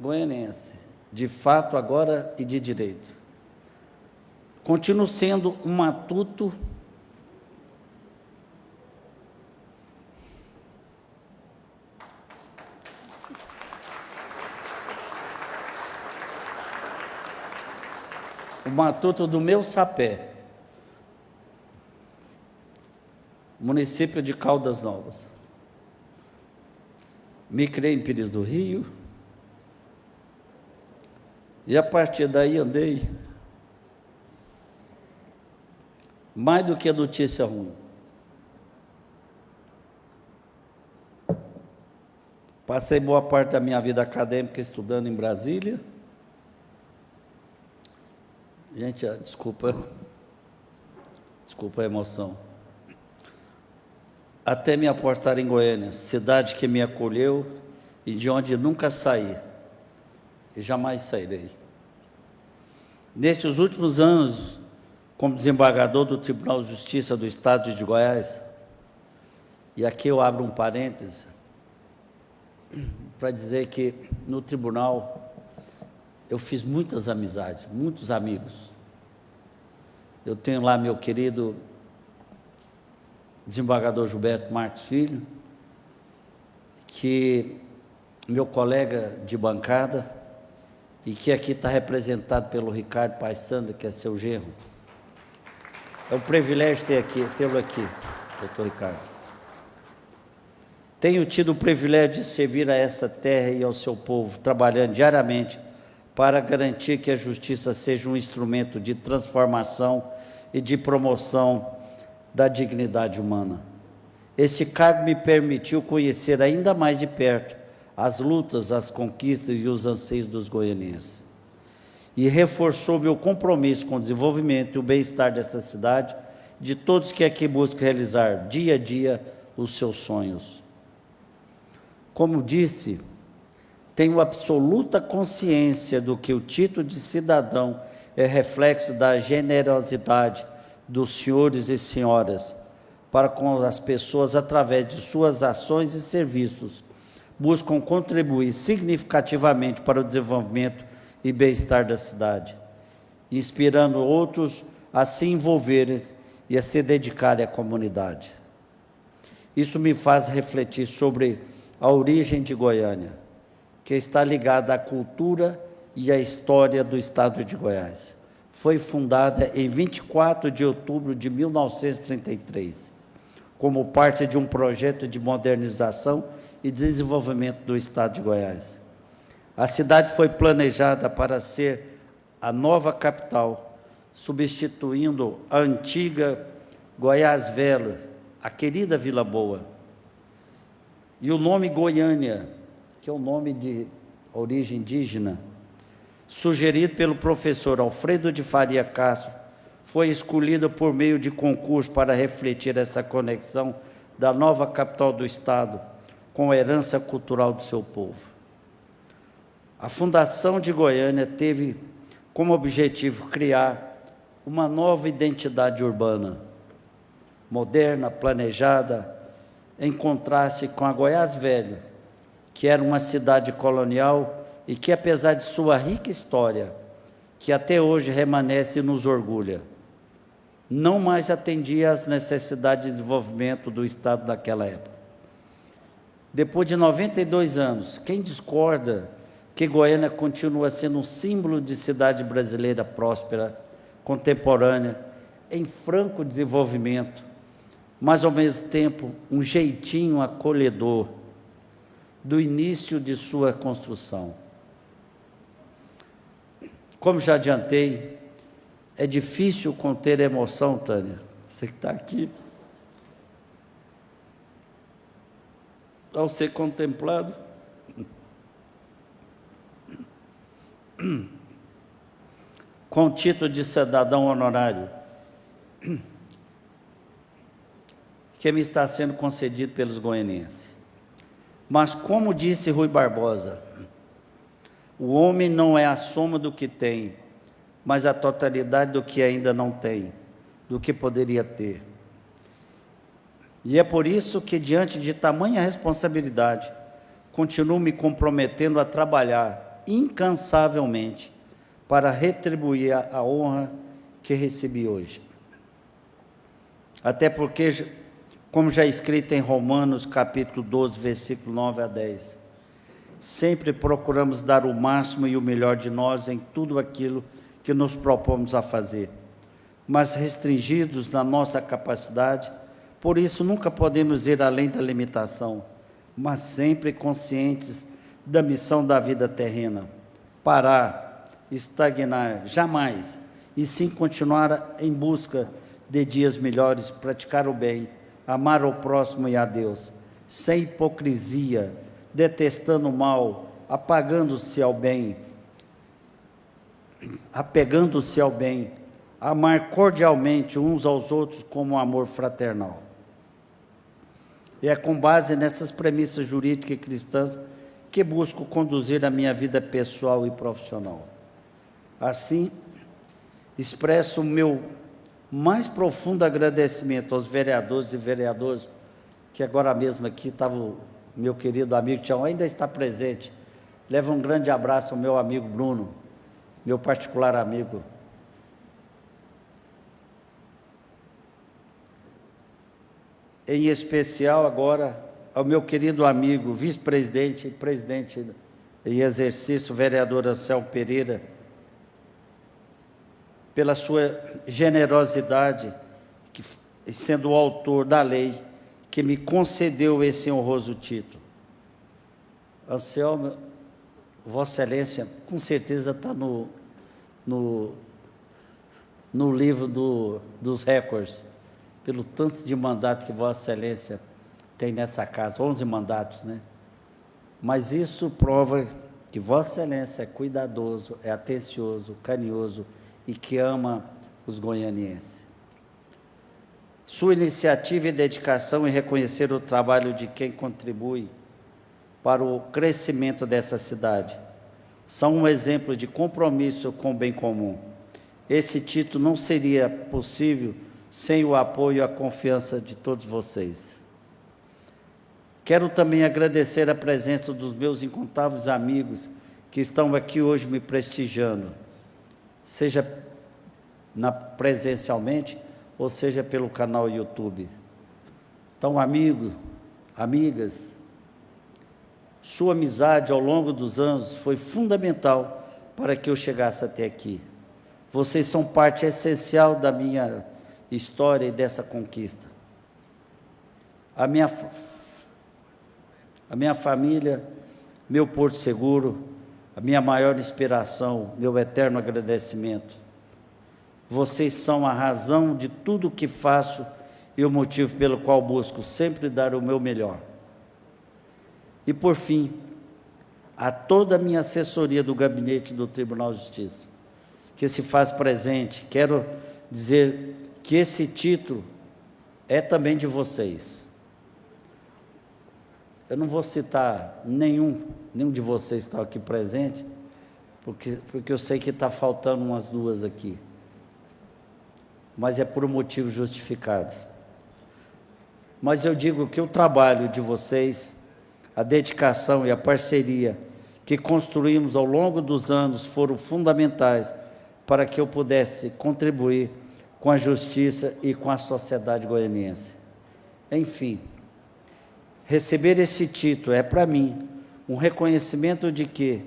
goianiense, de fato agora e de direito. Continuo sendo um matuto do meu sapé, município de Caldas Novas. Me criei em Pires do Rio e a partir daí andei mais do que a notícia ruim. Passei boa parte da minha vida acadêmica estudando em Brasília. Gente, desculpa a emoção. Até me aportar em Goiânia, cidade que me acolheu e de onde nunca saí, e jamais sairei. Nestes últimos anos, como desembargador do Tribunal de Justiça do Estado de Goiás, e aqui eu abro um parêntese, para dizer que no tribunal eu fiz muitas amizades, muitos amigos. Eu tenho lá meu querido desembargador Gilberto Marques Filho, que meu colega de bancada, e que aqui está representado pelo Ricardo Paissandu, que é seu genro. É um privilégio tê-lo aqui, doutor Ricardo. Tenho tido o privilégio de servir a essa terra e ao seu povo, trabalhando diariamente para garantir que a justiça seja um instrumento de transformação e de promoção da dignidade humana. Este cargo me permitiu conhecer ainda mais de perto as lutas, as conquistas e os anseios dos goianenses. E reforçou meu compromisso com o desenvolvimento e o bem-estar dessa cidade, de todos que aqui buscam realizar dia a dia os seus sonhos. Como disse, tenho absoluta consciência do que o título de cidadão é reflexo da generosidade dos senhores e senhoras para com as pessoas através de suas ações e serviços, buscam contribuir significativamente para o desenvolvimento e bem-estar da cidade, inspirando outros a se envolverem e a se dedicarem à comunidade. Isso me faz refletir sobre a origem de Goiânia, que está ligada à cultura e à história do estado de Goiás. Foi fundada em 24 de outubro de 1933, como parte de um projeto de modernização e desenvolvimento do estado de Goiás. A cidade foi planejada para ser a nova capital, substituindo a antiga Goiás Velho, a querida Vila Boa. E o nome Goiânia, que é um nome de origem indígena, sugerido pelo professor Alfredo de Faria Castro, foi escolhido por meio de concurso para refletir essa conexão da nova capital do estado com a herança cultural do seu povo. A fundação de Goiânia teve como objetivo criar uma nova identidade urbana, moderna, planejada, em contraste com a Goiás Velha, que era uma cidade colonial e que, apesar de sua rica história, que até hoje remanesce e nos orgulha, não mais atendia às necessidades de desenvolvimento do estado daquela época. Depois de 92 anos, quem discorda que Goiânia continua sendo um símbolo de cidade brasileira próspera, contemporânea, em franco desenvolvimento, mas ao mesmo tempo um jeitinho acolhedor do início de sua construção? Como já adiantei, é difícil conter a emoção, Tânia, você que está aqui, ao ser contemplado com o título de cidadão honorário que me está sendo concedido pelos goianenses. Mas, como disse Rui Barbosa, o homem não é a soma do que tem, mas a totalidade do que ainda não tem, do que poderia ter. E é por isso que, diante de tamanha responsabilidade, continuo me comprometendo a trabalhar incansavelmente para retribuir a honra que recebi hoje. Até porque, como já escrito em Romanos, capítulo 12, versículo 9 a 10, sempre procuramos dar o máximo e o melhor de nós em tudo aquilo que nos propomos a fazer, mas restringidos na nossa capacidade, por isso nunca podemos ir além da limitação, mas sempre conscientes da missão da vida terrena: parar, estagnar, jamais, e sim continuar em busca de dias melhores, praticar o bem, amar ao próximo e a Deus, sem hipocrisia, detestando o mal, apegando-se ao bem, amar cordialmente uns aos outros como um amor fraternal. E é com base nessas premissas jurídicas e cristãs que busco conduzir a minha vida pessoal e profissional. Assim, expresso o meu mais profundo agradecimento aos vereadores e vereadoras, que agora mesmo aqui estava o meu querido amigo Tião, ainda está presente. Leva um grande abraço ao meu amigo Bruno, meu particular amigo. Em especial agora ao meu querido amigo, vice-presidente e presidente em exercício, vereador Anselmo Pereira, pela sua generosidade, sendo o autor da lei, que me concedeu esse honroso título. Anselmo, Vossa Excelência, com certeza está no livro dos recordes, pelo tanto de mandato que Vossa Excelência tem nessa casa, 11 mandatos, né? Mas isso prova que Vossa Excelência é cuidadoso, é atencioso, carinhoso e que ama os goianienses. Sua iniciativa e dedicação em reconhecer o trabalho de quem contribui para o crescimento dessa cidade são um exemplo de compromisso com o bem comum. Esse título não seria possível sem o apoio e a confiança de todos vocês. Quero também agradecer a presença dos meus incontáveis amigos que estão aqui hoje me prestigiando, seja presencialmente ou seja pelo canal YouTube. Então, amigos, amigas, sua amizade ao longo dos anos foi fundamental para que eu chegasse até aqui. Vocês são parte essencial da minha história e dessa conquista. A minha família, meu porto seguro, a minha maior inspiração, meu eterno agradecimento. Vocês são a razão de tudo o que faço e o motivo pelo qual busco sempre dar o meu melhor. E, por fim, a toda a minha assessoria do Gabinete do Tribunal de Justiça, que se faz presente, quero dizer que esse título é também de vocês. Eu não vou citar nenhum de vocês que está aqui presente, porque eu sei que está faltando umas duas aqui. Mas é por motivos justificados. Mas eu digo que o trabalho de vocês, a dedicação e a parceria que construímos ao longo dos anos foram fundamentais para que eu pudesse contribuir com a justiça e com a sociedade goianiense. Enfim, receber esse título é, para mim, um reconhecimento de que,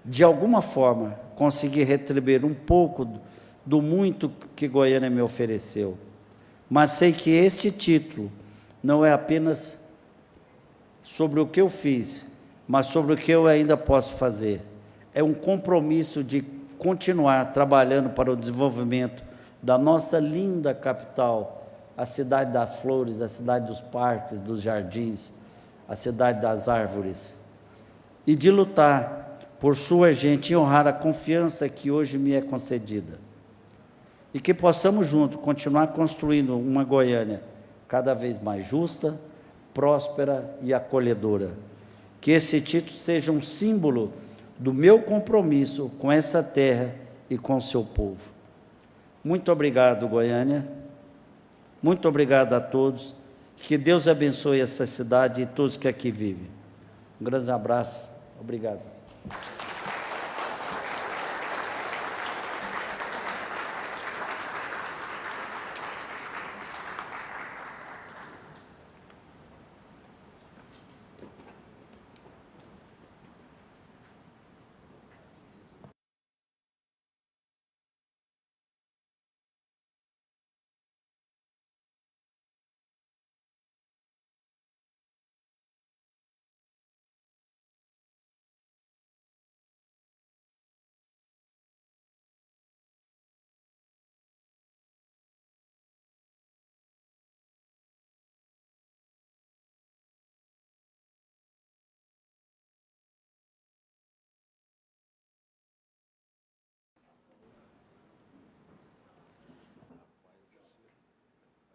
de alguma forma, consegui retribuir um pouco do muito que Goiânia me ofereceu. Mas sei que este título não é apenas sobre o que eu fiz, mas sobre o que eu ainda posso fazer. É um compromisso de continuar trabalhando para o desenvolvimento da nossa linda capital, a cidade das flores, a cidade dos parques, dos jardins, a cidade das árvores, e de lutar por sua gente e honrar a confiança que hoje me é concedida. E que possamos juntos continuar construindo uma Goiânia cada vez mais justa, próspera e acolhedora. Que esse título seja um símbolo do meu compromisso com essa terra e com o seu povo. Muito obrigado, Goiânia. Muito obrigado a todos. Que Deus abençoe essa cidade e todos que aqui vivem. Um grande abraço. Obrigado.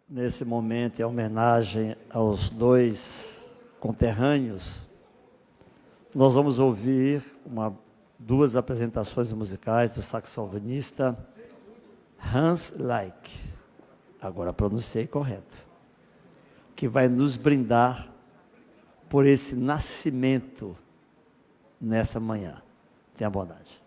Nesse momento, em homenagem aos dois conterrâneos, nós vamos ouvir duas apresentações musicais do saxofonista Hans Leik, agora pronunciei correto, que vai nos brindar por esse nascimento nessa manhã. Tenha bondade.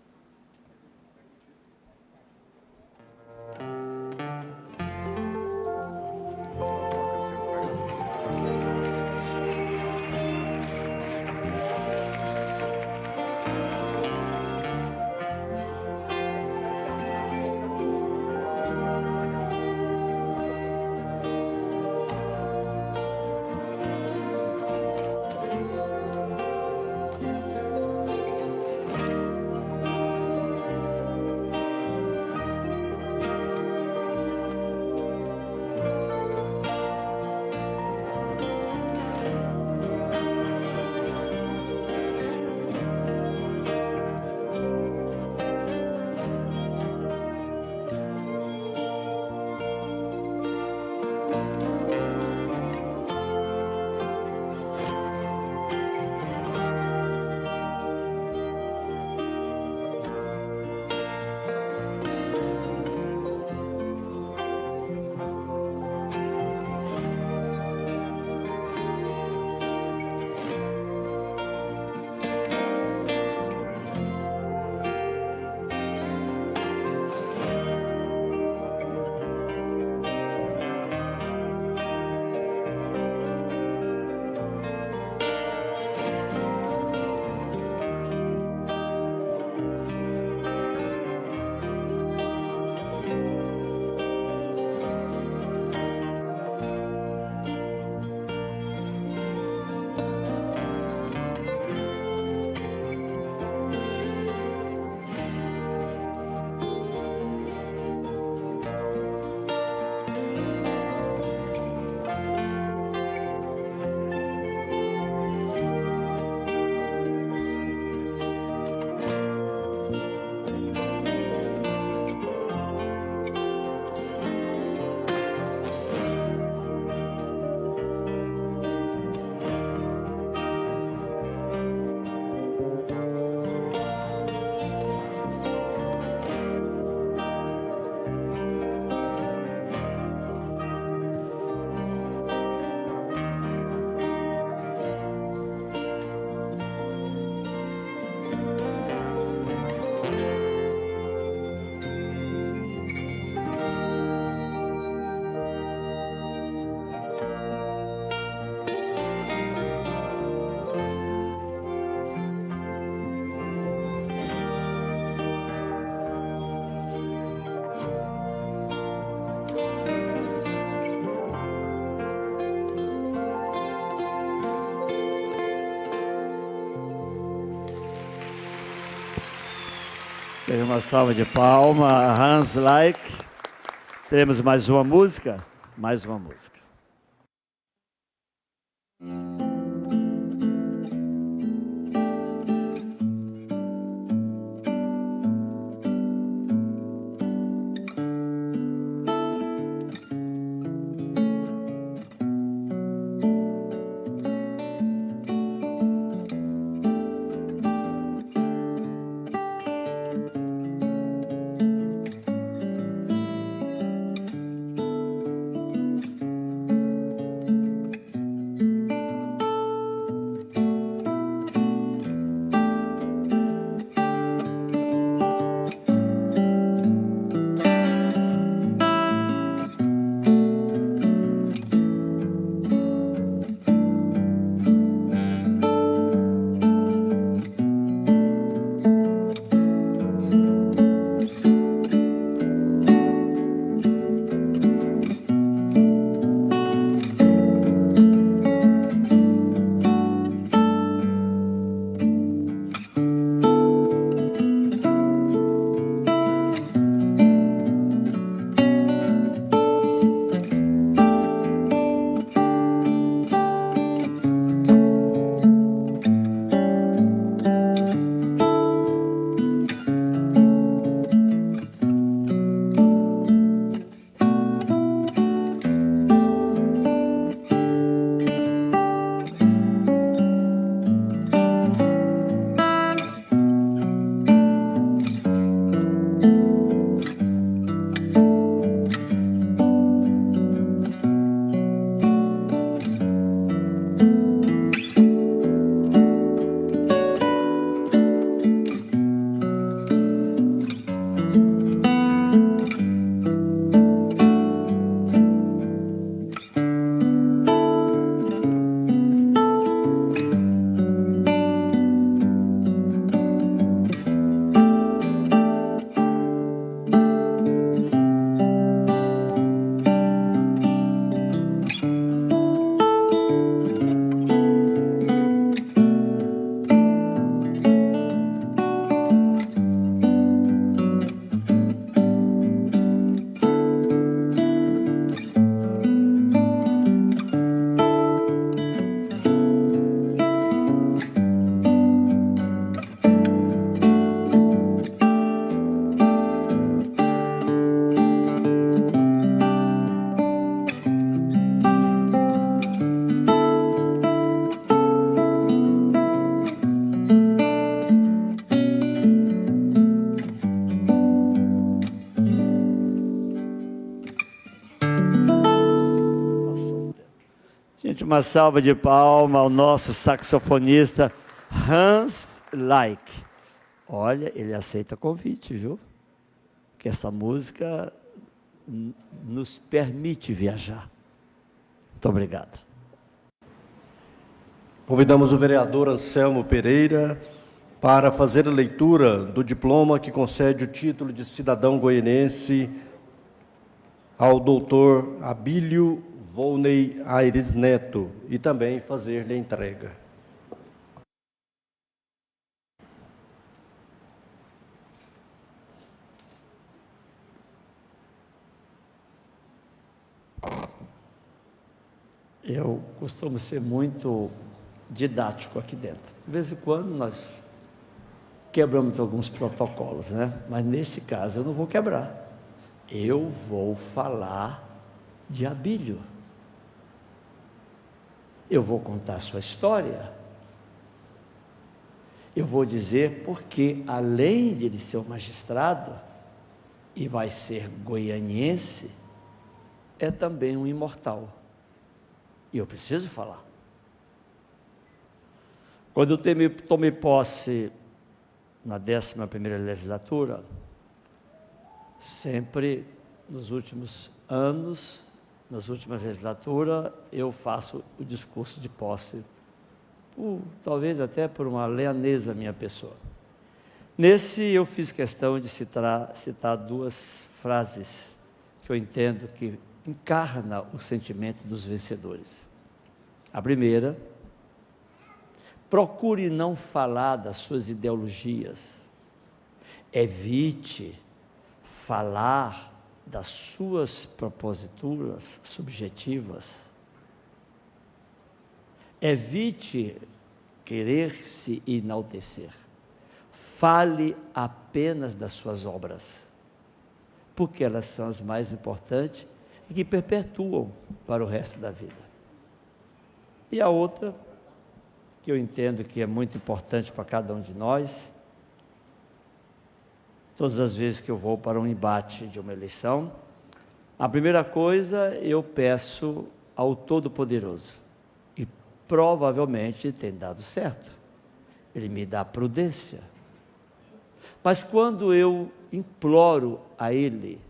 Tem uma salva de palmas, Hans Like. Teremos mais uma música? Mais uma música. Gente, uma salva de palmas ao nosso saxofonista Hans Like. Olha, ele aceita convite, viu? Que essa música nos permite viajar. Muito obrigado. Convidamos o vereador Anselmo Pereira para fazer a leitura do diploma que concede o título de cidadão goianense ao doutor Abílio Volney Aires Neto e também fazer-lhe a entrega. Eu costumo ser muito didático aqui dentro. De vez em quando nós quebramos alguns protocolos, né? Mas neste caso eu não vou quebrar. Eu vou falar de Abílio. Eu vou contar a sua história. Eu vou dizer porque, além de ele ser um magistrado, e vai ser goianiense, é também um imortal. E eu preciso falar. Quando eu tomei posse na 11ª legislatura, sempre nos últimos anos, nas últimas legislaturas, eu faço o discurso de posse, talvez até por uma leonesa minha pessoa. Nesse eu fiz questão de citar duas frases que eu entendo que encarna o sentimento dos vencedores. A primeira: procure não falar das suas ideologias, Evite falar das suas proposituras subjetivas. Evite querer se enaltecer. Fale apenas das suas obras, porque elas são as mais importantes e que perpetuam para o resto da vida. E a outra, que eu entendo que é muito importante para cada um de nós, todas as vezes que eu vou para um embate de uma eleição, a primeira coisa eu peço ao Todo-Poderoso, e provavelmente tem dado certo, Ele me dá prudência. Mas quando eu imploro a Ele,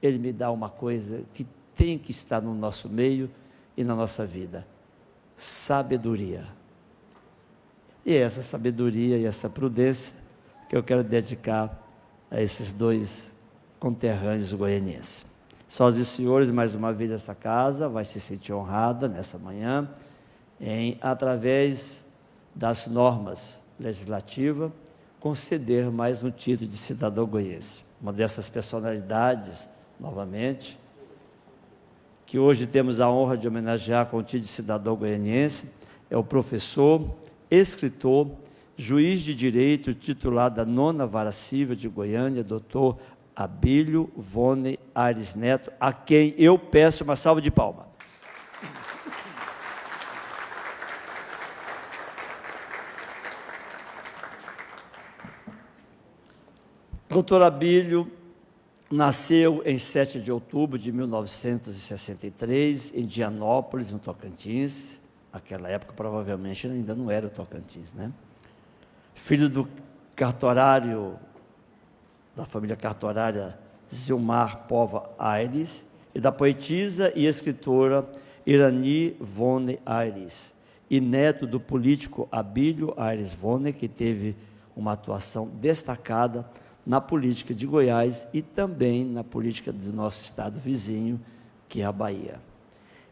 Ele me dá uma coisa que tem que estar no nosso meio e na nossa vida: sabedoria. E é essa sabedoria e essa prudência que eu quero dedicar a esses dois conterrâneos goianienses. Senhoras e senhores, mais uma vez essa casa vai se sentir honrada nessa manhã em, através das normas legislativas, conceder mais um título de cidadão goiense. Uma dessas personalidades, novamente, que hoje temos a honra de homenagear com o título de cidadão goianiense, é o professor, escritor, juiz de direito titular da 9ª Vara Civil de Goiânia, doutor Abílio Vone Aires Neto, a quem eu peço uma salva de palmas. Doutor Abílio nasceu em 7 de outubro de 1963, em Dianópolis, no Tocantins. Naquela época, provavelmente, ainda não era o Tocantins, né? Filho do cartorário, da família cartorária Zilmar Pova Aires, e da poetisa e escritora Irani Vone Aires, e neto do político Abílio Aires Vone, que teve uma atuação destacada na política de Goiás e também na política do nosso estado vizinho, que é a Bahia.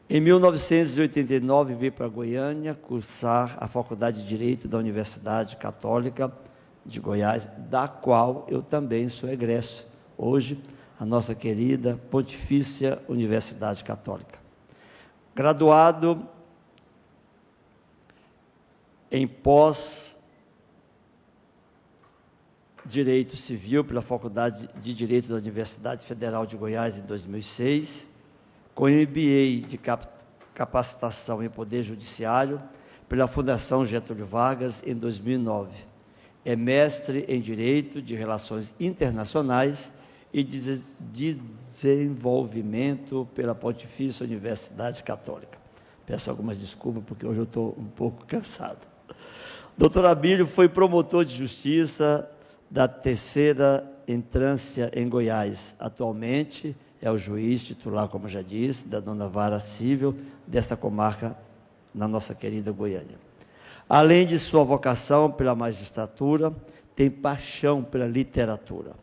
Em 1989, veio para Goiânia cursar a Faculdade de Direito da Universidade Católica de Goiás, da qual eu também sou egresso, hoje, a nossa querida Pontifícia Universidade Católica. Graduado em Direito Civil pela Faculdade de Direito da Universidade Federal de Goiás em 2006, com MBA de Capacitação em Poder Judiciário pela Fundação Getúlio Vargas em 2009. É mestre em Direito de Relações Internacionais e de Desenvolvimento pela Pontifícia Universidade Católica. Peço algumas desculpas, porque hoje eu estou um pouco cansado. Doutor Abílio foi promotor de Justiça da 3ª Entrância em Goiás. Atualmente é o juiz titular, como já disse, da 9ª Vara Civil desta comarca, na nossa querida Goiânia. Além de sua vocação pela magistratura, tem paixão pela literatura.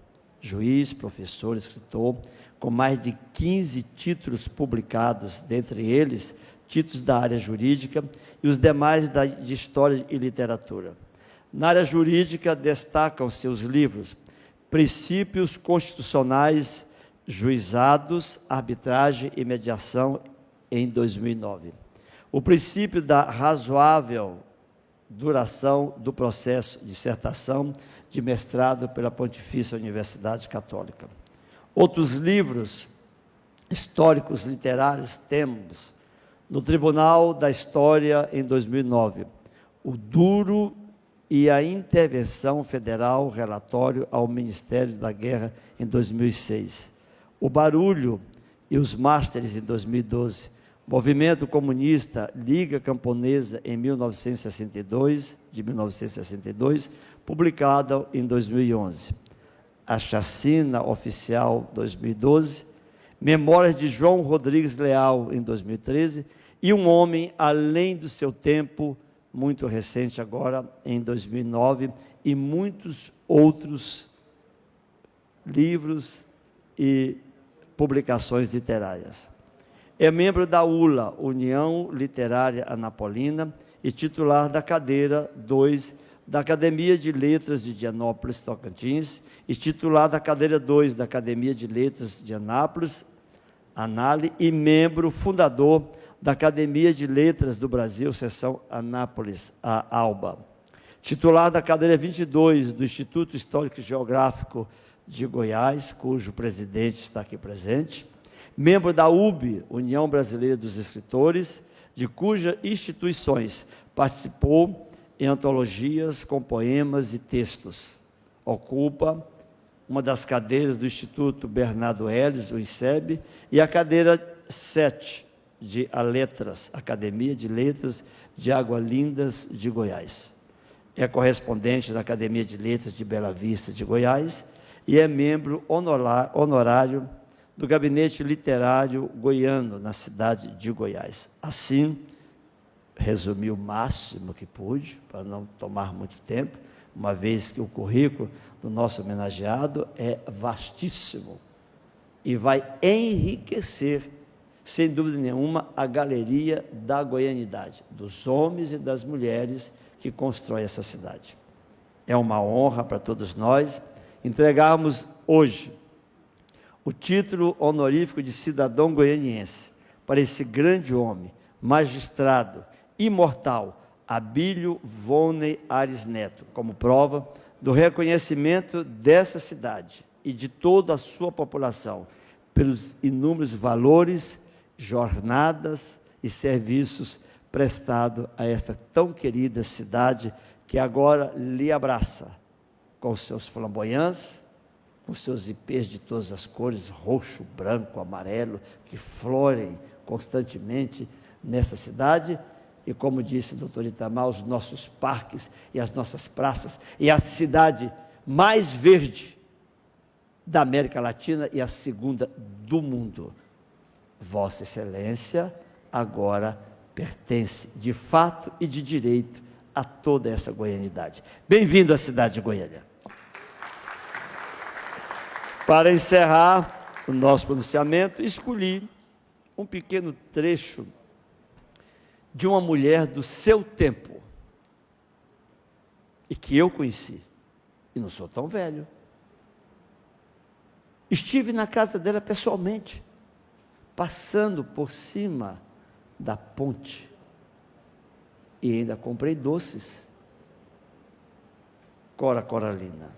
Juiz, professor, escritor, com mais de 15 títulos publicados, dentre eles, títulos da área jurídica e os demais de história e literatura. Na área jurídica, destacam seus livros Princípios Constitucionais, Juizados, Arbitragem e Mediação, em 2009. O princípio da razoável duração do processo de dissertação de mestrado pela Pontifícia Universidade Católica. Outros livros históricos literários temos no Tribunal da História, em 2009, O Duro e a Intervenção Federal, relatório ao Ministério da Guerra, em 2006. O Barulho e os Másteres, em 2012. Movimento Comunista, Liga Camponesa, em 1962, publicado em 2011. A Chacina Oficial, 2012. Memórias de João Rodrigues Leal, em 2013. E Um Homem Além do Seu Tempo, muito recente agora, em 2009, e muitos outros livros e publicações literárias. É membro da ULA, União Literária Anapolina, e titular da cadeira 2 da Academia de Letras de Dianópolis, Tocantins, e titular da cadeira 2 da Academia de Letras de Anápolis, Anale, e membro fundador da Academia de Letras do Brasil, seção Anápolis, a ALBA. Titular da cadeira 22 do Instituto Histórico e Geográfico de Goiás, cujo presidente está aqui presente. Membro da UB, União Brasileira dos Escritores, de cujas instituições participou em antologias com poemas e textos. Ocupa uma das cadeiras do Instituto Bernardo Ellis, o INSEB, e a cadeira 7 de Letras, Academia de Letras de Águas Lindas de Goiás. É correspondente da Academia de Letras de Bela Vista de Goiás e é membro honorário do Gabinete Literário Goiano, na cidade de Goiás. Assim, resumi o máximo que pude, para não tomar muito tempo, uma vez que o currículo do nosso homenageado é vastíssimo e vai enriquecer, sem dúvida nenhuma, a galeria da goianidade, dos homens e das mulheres que constroem essa cidade. É uma honra para todos nós entregarmos hoje o título honorífico de cidadão goianiense para esse grande homem, magistrado, imortal, Abílio Volney Ares Neto, como prova do reconhecimento dessa cidade e de toda a sua população pelos inúmeros valores, jornadas e serviços prestados a esta tão querida cidade que agora lhe abraça com seus flamboyantes, com seus ipês de todas as cores, roxo, branco, amarelo, que florem constantemente nessa cidade. E como disse o doutor Itamar, os nossos parques e as nossas praças, e a cidade mais verde da América Latina e a segunda do mundo. Vossa Excelência agora pertence de fato e de direito a toda essa goianidade. Bem-vindo à cidade de Goiânia. Para encerrar o nosso pronunciamento, escolhi um pequeno trecho de uma mulher do seu tempo, e que eu conheci, e não sou tão velho. Estive na casa dela pessoalmente, passando por cima da ponte, e ainda comprei doces. Cora Coralina,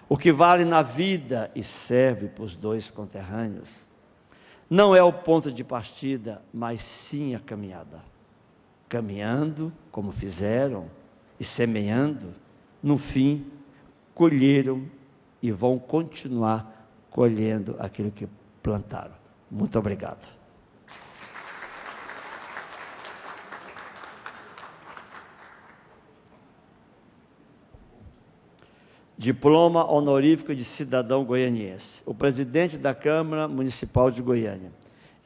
o que vale na vida e serve para os dois conterrâneos, não é o ponto de partida, mas sim a caminhada. Caminhando, como fizeram, e semeando, no fim, colheram e vão continuar colhendo aquilo que plantaram. Muito obrigado. Diploma honorífico de cidadão goianiense. O presidente da Câmara Municipal de Goiânia,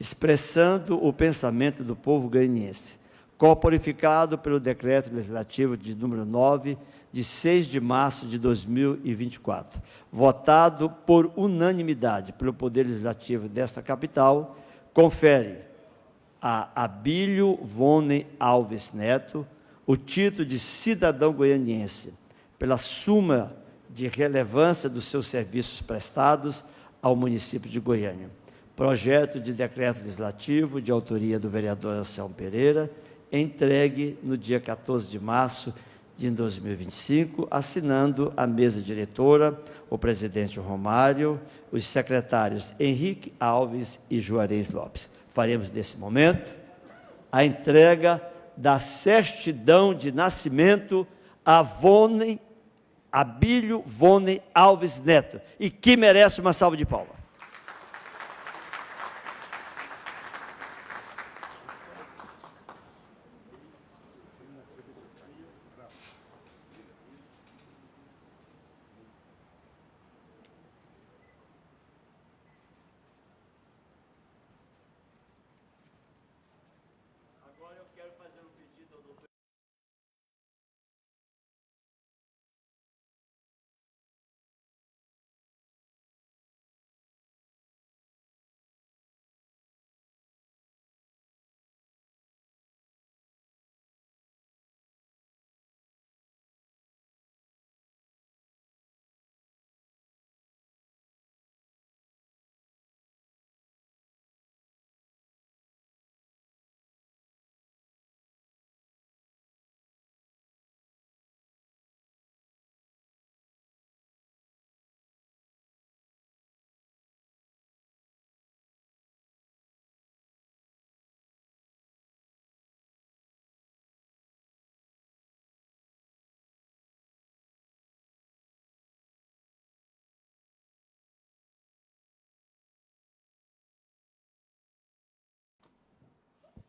expressando o pensamento do povo goianiense, corporificado pelo Decreto Legislativo de número 9, de 6 de março de 2024, votado por unanimidade pelo Poder Legislativo desta capital, confere a Abílio Volney Alves Neto o título de cidadão goianiense, pela suma de relevância dos seus serviços prestados ao município de Goiânia. Projeto de decreto legislativo de autoria do vereador Anselmo Pereira, entregue no dia 14 de março de 2025, assinando a mesa diretora, o presidente Romário, os secretários Henrique Alves e Juarez Lopes. Faremos nesse momento a entrega da certidão de nascimento a Abílio Volney Alves Neto, e que merece uma salva de palmas.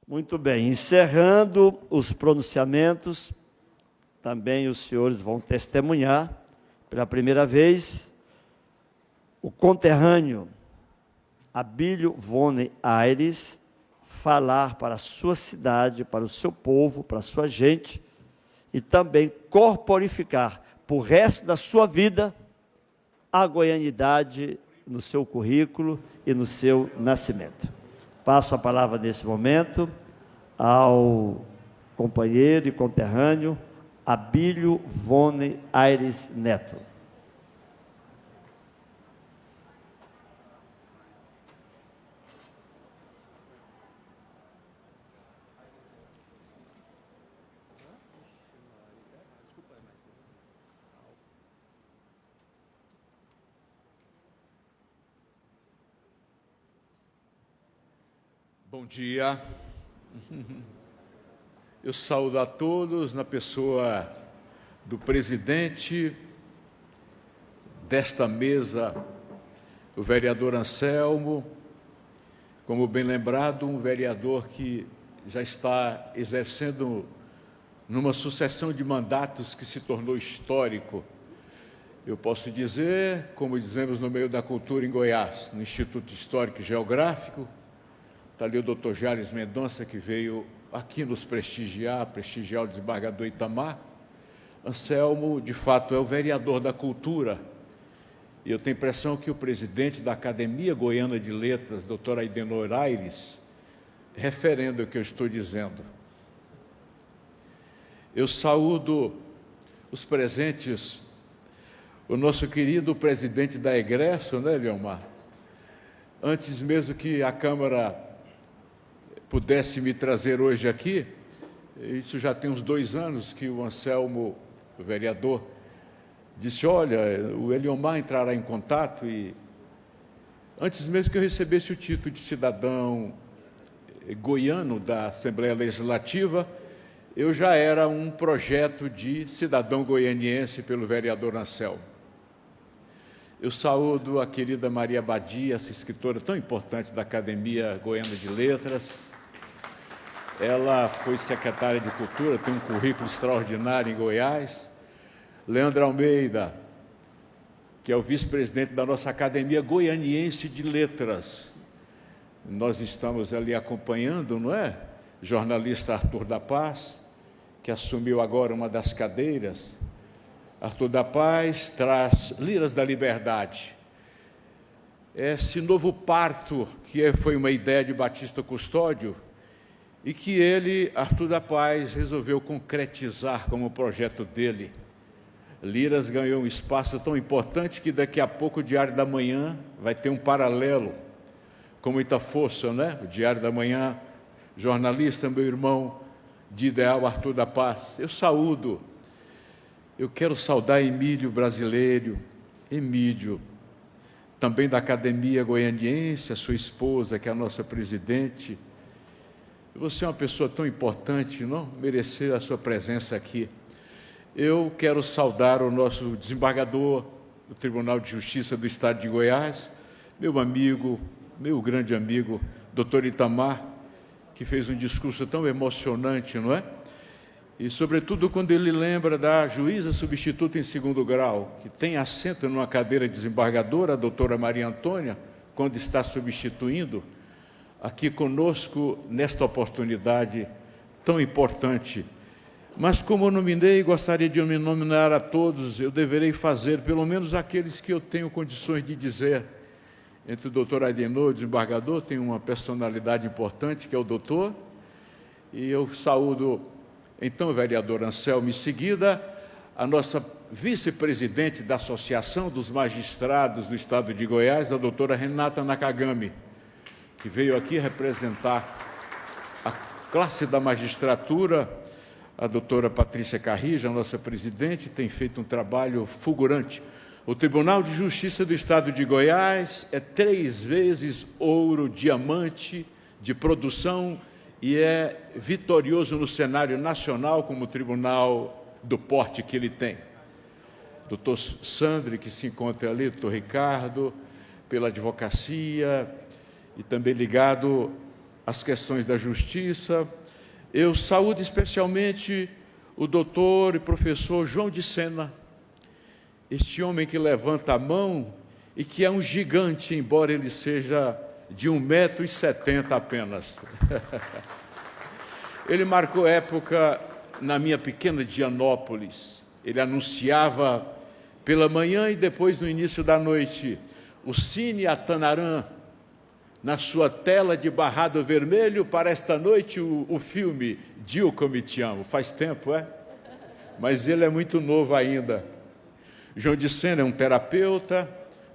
Muito bem, encerrando os pronunciamentos, também os senhores vão testemunhar, pela primeira vez, o conterrâneo Abílio Vone Aires falar para a sua cidade, para o seu povo, para a sua gente, e também corporificar, para o resto da sua vida, a goianidade no seu currículo e no seu nascimento. Passo a palavra nesse momento ao companheiro e conterrâneo Abílio Vone Aires Neto. Bom dia. Eu saúdo a todos na pessoa do presidente desta mesa, o vereador Anselmo, como bem lembrado, um vereador que já está exercendo numa sucessão de mandatos que se tornou histórico. Eu posso dizer, como dizemos no meio da cultura em Goiás, no Instituto Histórico e Geográfico, está ali o doutor Jales Mendonça, que veio aqui nos prestigiar o desembargador Itamar. Anselmo, de fato, é o vereador da cultura. E eu tenho a impressão que o presidente da Academia Goiana de Letras, doutor Aidenor Aires, referendo o que eu estou dizendo. Eu saúdo os presentes, o nosso querido presidente da Egresso, né, Leomar? Antes mesmo que a Câmara pudesse me trazer hoje aqui, isso já tem uns 2 anos que o Anselmo, o vereador, disse, olha, o Eliomar entrará em contato e, antes mesmo que eu recebesse o título de cidadão goiano da Assembleia Legislativa, eu já era um projeto de cidadão goianiense pelo vereador Anselmo. Eu saúdo a querida Maria Badia, essa escritora tão importante da Academia Goiana de Letras. Ela foi secretária de Cultura, tem um currículo extraordinário em Goiás. Leandro Almeida, que é o vice-presidente da nossa Academia Goianiense de Letras. Nós estamos ali acompanhando, não é? Jornalista Arthur da Paz, que assumiu agora uma das cadeiras. Arthur da Paz traz Liras da Liberdade. Esse novo parto, que foi uma ideia de Batista Custódio, e que ele, Arthur da Paz, resolveu concretizar como projeto dele. Liras ganhou um espaço tão importante que daqui a pouco o Diário da Manhã vai ter um paralelo, com muita força, né? O Diário da Manhã, jornalista, meu irmão de ideal, Arthur da Paz. Eu saúdo, eu quero saudar Emílio Brasileiro, Emílio, também da Academia Goianiense, a sua esposa, que é a nossa presidente. Você é uma pessoa tão importante, não merecer a sua presença aqui. Eu quero saudar o nosso desembargador do Tribunal de Justiça do Estado de Goiás, meu amigo, meu grande amigo, doutor Itamar, que fez um discurso tão emocionante, não é? E, sobretudo, quando ele lembra da juíza substituta em 2º grau, que tem assento numa cadeira desembargadora, a doutora Maria Antônia, quando está substituindo, aqui conosco, nesta oportunidade tão importante. Mas, como eu nominei e gostaria de me nominar a todos, eu deverei fazer, pelo menos aqueles que eu tenho condições de dizer. Entre o doutor Aidenor e o desembargador, tem uma personalidade importante, que é o doutor, e eu saúdo, então, o vereador Anselmo, em seguida, a nossa vice-presidente da Associação dos Magistrados do Estado de Goiás, a doutora Renata Nakagami, que veio aqui representar a classe da magistratura. A doutora Patrícia Carrija, a nossa presidente, tem feito um trabalho fulgurante. O Tribunal de Justiça do Estado de Goiás é 3 vezes ouro, diamante de produção e é vitorioso no cenário nacional como tribunal do porte que ele tem. Doutor Sandri, que se encontra ali, doutor Ricardo, pela advocacia, e também ligado as questões da justiça. Eu saúdo especialmente o doutor e professor João de Sena, este homem que levanta a mão e que é um gigante, embora ele seja de 1,70 m apenas. Ele marcou época na minha pequena Dianópolis. Ele anunciava pela manhã e depois no início da noite o Cine Atanarã, na sua tela de barrado vermelho, para esta noite o filme Dio Como Te Amo. Faz tempo, é? Mas ele é muito novo ainda. João de Sena é um terapeuta,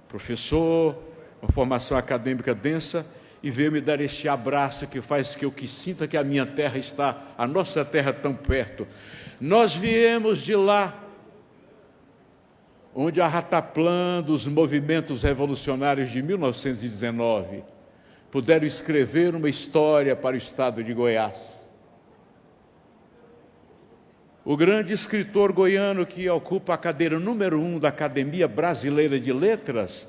professor, uma formação acadêmica densa, e veio me dar este abraço que faz que eu sinta que a minha terra está, a nossa terra tão perto. Nós viemos de lá, onde a rataplan dos movimentos revolucionários de 1919 puderam escrever uma história para o estado de Goiás. O grande escritor goiano que ocupa a cadeira número 1 da Academia Brasileira de Letras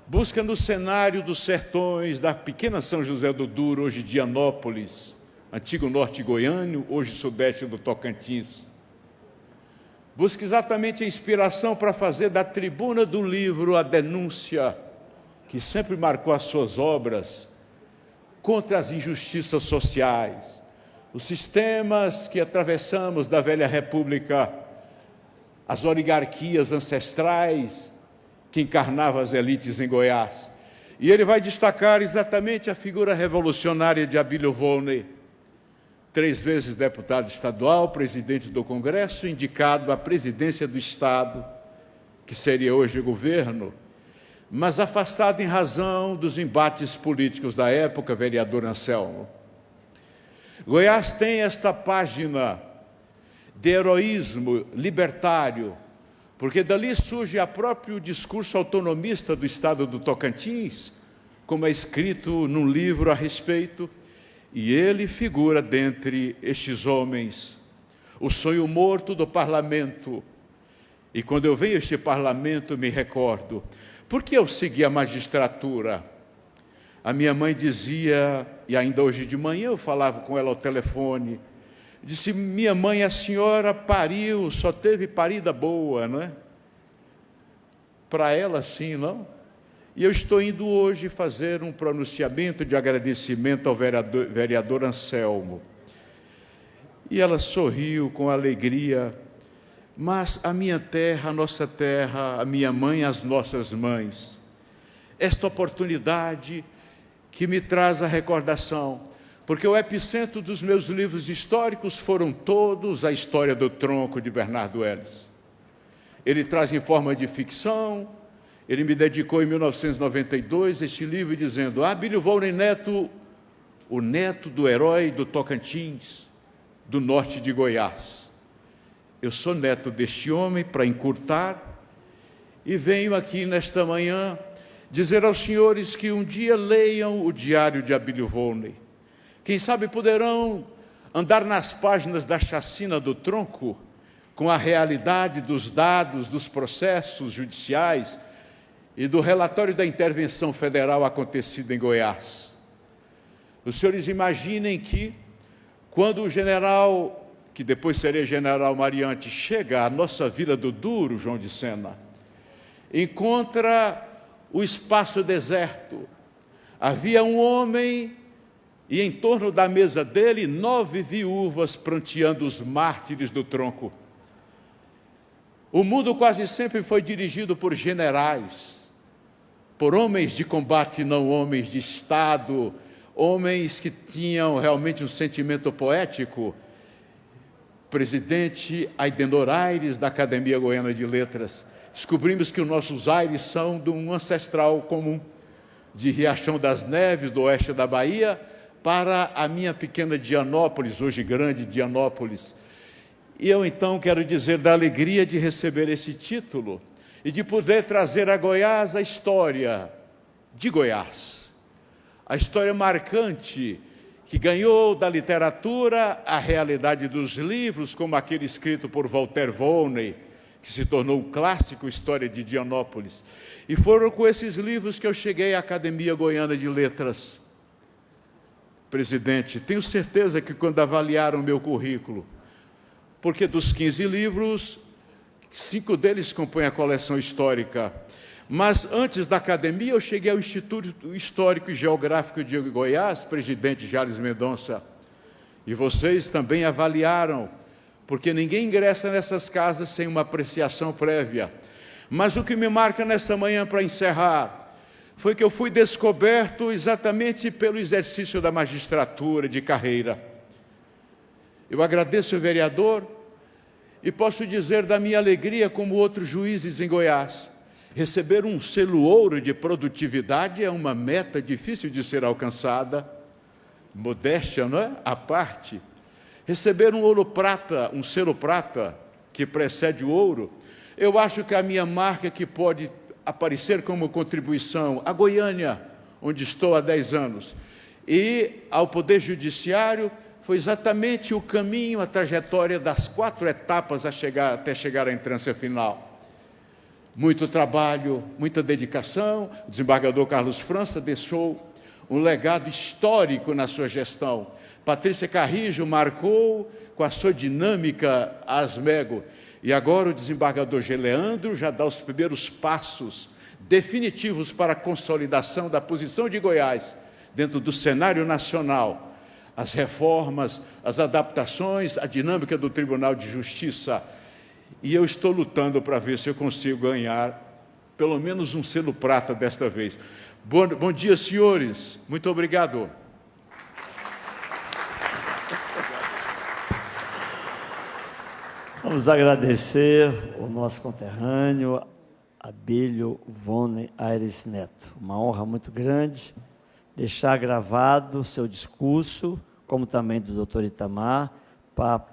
busca no cenário dos sertões da pequena São José do Duro, hoje Dianópolis, antigo norte goiano, hoje sudeste do Tocantins. Busca exatamente a inspiração para fazer da tribuna do livro a denúncia que sempre marcou as suas obras contra as injustiças sociais, os sistemas que atravessamos da velha república, as oligarquias ancestrais que encarnavam as elites em Goiás. E ele vai destacar exatamente a figura revolucionária de Abílio Volney, 3 vezes deputado estadual, presidente do Congresso, indicado à presidência do Estado, que seria hoje o governo, mas afastado em razão dos embates políticos da época, vereador Anselmo. Goiás tem esta página de heroísmo libertário, porque dali surge o próprio discurso autonomista do estado do Tocantins, como é escrito num livro a respeito, e ele figura dentre estes homens, o sonho morto do parlamento. E quando eu venho a este parlamento, me recordo, por que eu segui a magistratura? A minha mãe dizia, e ainda hoje de manhã eu falava com ela ao telefone, disse: minha mãe, a senhora pariu, só teve parida boa, não é? Para ela, sim, não? E eu estou indo hoje fazer um pronunciamento de agradecimento ao vereador Anselmo. E ela sorriu com alegria, mas a minha terra, a nossa terra, a minha mãe, as nossas mães, esta oportunidade que me traz a recordação, porque o epicentro dos meus livros históricos foram todos a história do tronco de Bernardo Ellis. Ele traz em forma de ficção. Ele me dedicou em 1992 este livro dizendo: Abílio Volney Neto, o neto do herói do Tocantins, do norte de Goiás. Eu sou neto deste homem, para encurtar, e venho aqui nesta manhã dizer aos senhores que um dia leiam o diário de Abílio Volney. Quem sabe poderão andar nas páginas da chacina do tronco com a realidade dos dados, dos processos judiciais e do relatório da intervenção federal acontecida em Goiás. Os senhores imaginem que, quando o general, que depois seria general Mariante, chega à nossa Vila do Duro, João de Sena, encontra o espaço deserto. Havia um homem e em torno da mesa dele 9 viúvas pranteando os mártires do tronco. O mundo quase sempre foi dirigido por generais, por homens de combate, não homens de Estado, homens que tinham realmente um sentimento poético. Presidente Aidenor Aires, da Academia Goiana de Letras, descobrimos que os nossos aires são de um ancestral comum, de Riachão das Neves, do oeste da Bahia, para a minha pequena Dianópolis, hoje grande Dianópolis. E eu então quero dizer da alegria de receber esse título e de poder trazer a Goiás a história de Goiás, a história marcante que ganhou da literatura a realidade dos livros, como aquele escrito por Walter Volney, que se tornou um clássico, História de Dianópolis. E foram com esses livros que eu cheguei à Academia Goiana de Letras. presidente, tenho certeza que quando avaliaram o meu currículo, porque dos 15 livros, 5 deles compõem a coleção histórica, mas antes da academia eu cheguei ao Instituto Histórico e Geográfico de Goiás, presidente Jales Mendonça, e vocês também avaliaram, porque ninguém ingressa nessas casas sem uma apreciação prévia. Mas o que me marca nessa manhã, para encerrar, foi que eu fui descoberto exatamente pelo exercício da magistratura de carreira. Eu agradeço ao vereador e posso dizer da minha alegria como outros juízes em Goiás. Receber um selo ouro de produtividade é uma meta difícil de ser alcançada, modéstia, não é? À parte. Receber um ouro prata, um selo prata, que precede o ouro, eu acho que a minha marca que pode aparecer como contribuição à Goiânia, onde estou há 10 anos, e ao Poder Judiciário, foi exatamente o caminho, a trajetória das 4 etapas até chegar à entrância final. Muito trabalho, muita dedicação. O desembargador Carlos França deixou um legado histórico na sua gestão. Patrícia Carrijo marcou com a sua dinâmica a Asmego. E agora o desembargador G. Leandro já dá os primeiros passos definitivos para a consolidação da posição de Goiás dentro do cenário nacional. As reformas, as adaptações, a dinâmica do Tribunal de Justiça. E eu estou lutando para ver se eu consigo ganhar pelo menos um selo prata desta vez. Bom dia, senhores. Muito obrigado. Vamos agradecer o nosso conterrâneo, Abílio Vone Aires Neto. Uma honra muito grande deixar gravado o seu discurso, como também do doutor Itamar, para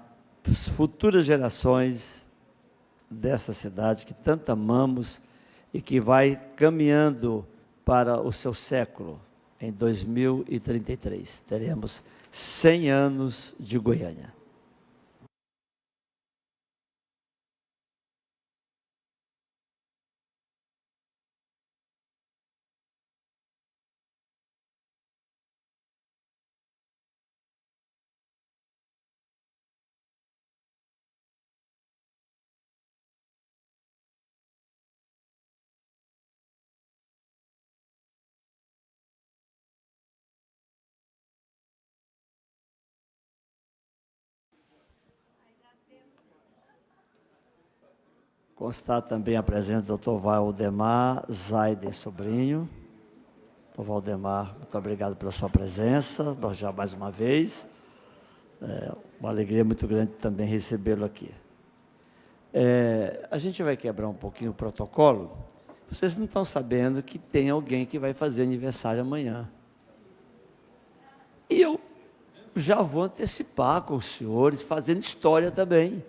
as futuras gerações dessa cidade que tanto amamos e que vai caminhando para o seu século. Em 2033, teremos 100 anos de Goiânia. Constar também a presença do Dr. Valdemar Zaiden Sobrinho. Dr. Valdemar, muito obrigado pela sua presença, já mais uma vez. Uma alegria muito grande também recebê-lo aqui. A gente vai quebrar um pouquinho o protocolo. Vocês não estão sabendo que tem alguém que vai fazer aniversário amanhã. E eu já vou antecipar com os senhores, fazendo história também.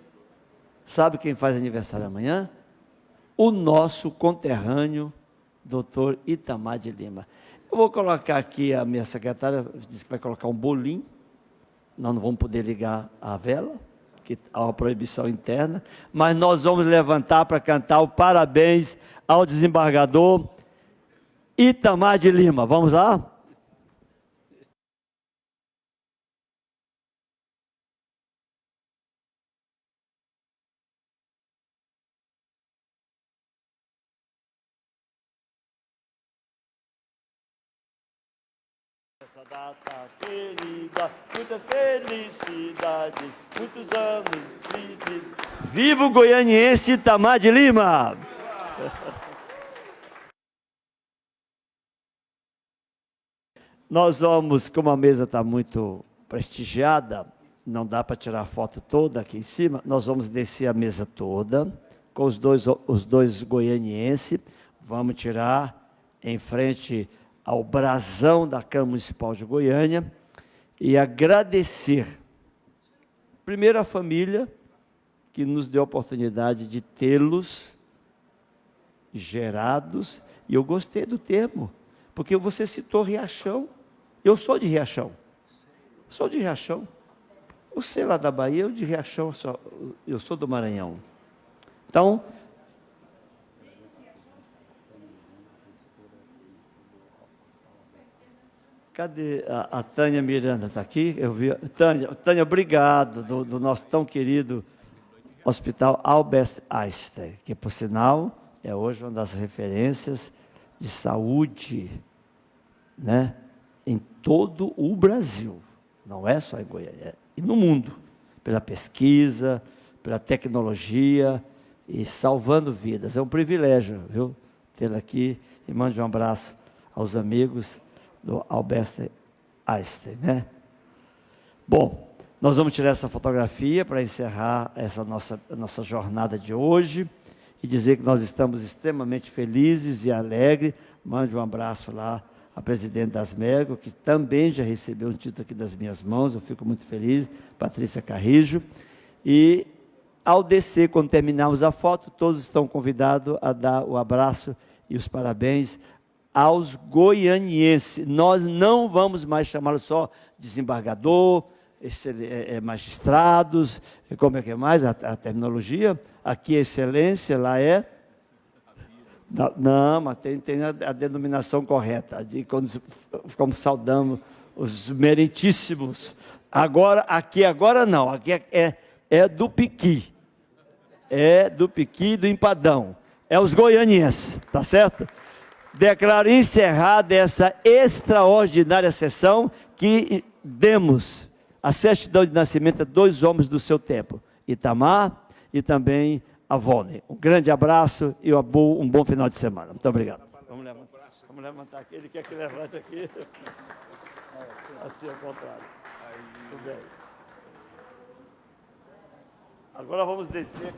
Sabe quem faz aniversário amanhã? O nosso conterrâneo, doutor Itamar de Lima. Eu vou colocar aqui, a minha secretária disse que vai colocar um bolinho. Nós não vamos poder ligar a vela, que há uma proibição interna, mas nós vamos levantar para cantar o parabéns ao desembargador Itamar de Lima. Vamos lá? Essa data querida, muitas felicidades, muitos anos de vida. Viva o goianiense Itamar de Lima! Nós vamos, como a mesa está muito prestigiada, não dá para tirar a foto toda aqui em cima, nós vamos descer a mesa toda, com os dois goianienses, vamos tirar em frente ao brasão da Câmara Municipal de Goiânia e agradecer, primeiro, a família que nos deu a oportunidade de tê-los gerados, e eu gostei do termo, porque você citou Riachão, eu sou de Riachão, você lá da Bahia, eu de Riachão, eu sou do Maranhão. Então, Cadê a Tânia Miranda? Está aqui? Eu vi. Tânia, obrigado, do nosso tão querido Hospital Albert Einstein, que, por sinal, é hoje uma das referências de saúde, né, em todo o Brasil. Não é só em Goiânia, e no mundo, pela pesquisa, pela tecnologia e salvando vidas. É um privilégio, viu, tê-la aqui, e mande um abraço aos amigos do Albert Einstein, né? Bom, nós vamos tirar essa fotografia para encerrar essa nossa jornada de hoje e dizer que nós estamos extremamente felizes e alegres. Mande um abraço lá à presidente das MEGO, que também já recebeu um título aqui das minhas mãos, eu fico muito feliz, Patrícia Carrijo. E ao descer, quando terminarmos a foto, todos estão convidados a dar o abraço e os parabéns aos goianienses. Nós não vamos mais chamá-los só desembargador, magistrados, como é que é mais a terminologia? Aqui é excelência, lá é... Não, mas tem a denominação correta, de quando ficamos saudando os meritíssimos. Agora não, aqui é do Piqui. É do Piqui e do Empadão. É os goianienses, tá certo? Declaro encerrada essa extraordinária sessão que demos a certidão de nascimento a 2 homens do seu tempo, Itamar e também a Vone. Um grande abraço e um bom final de semana. Muito obrigado. Vamos levantar aqui. Ele quer que levante aqui. Assim, ao contrário. Tudo bem. Agora vamos descer.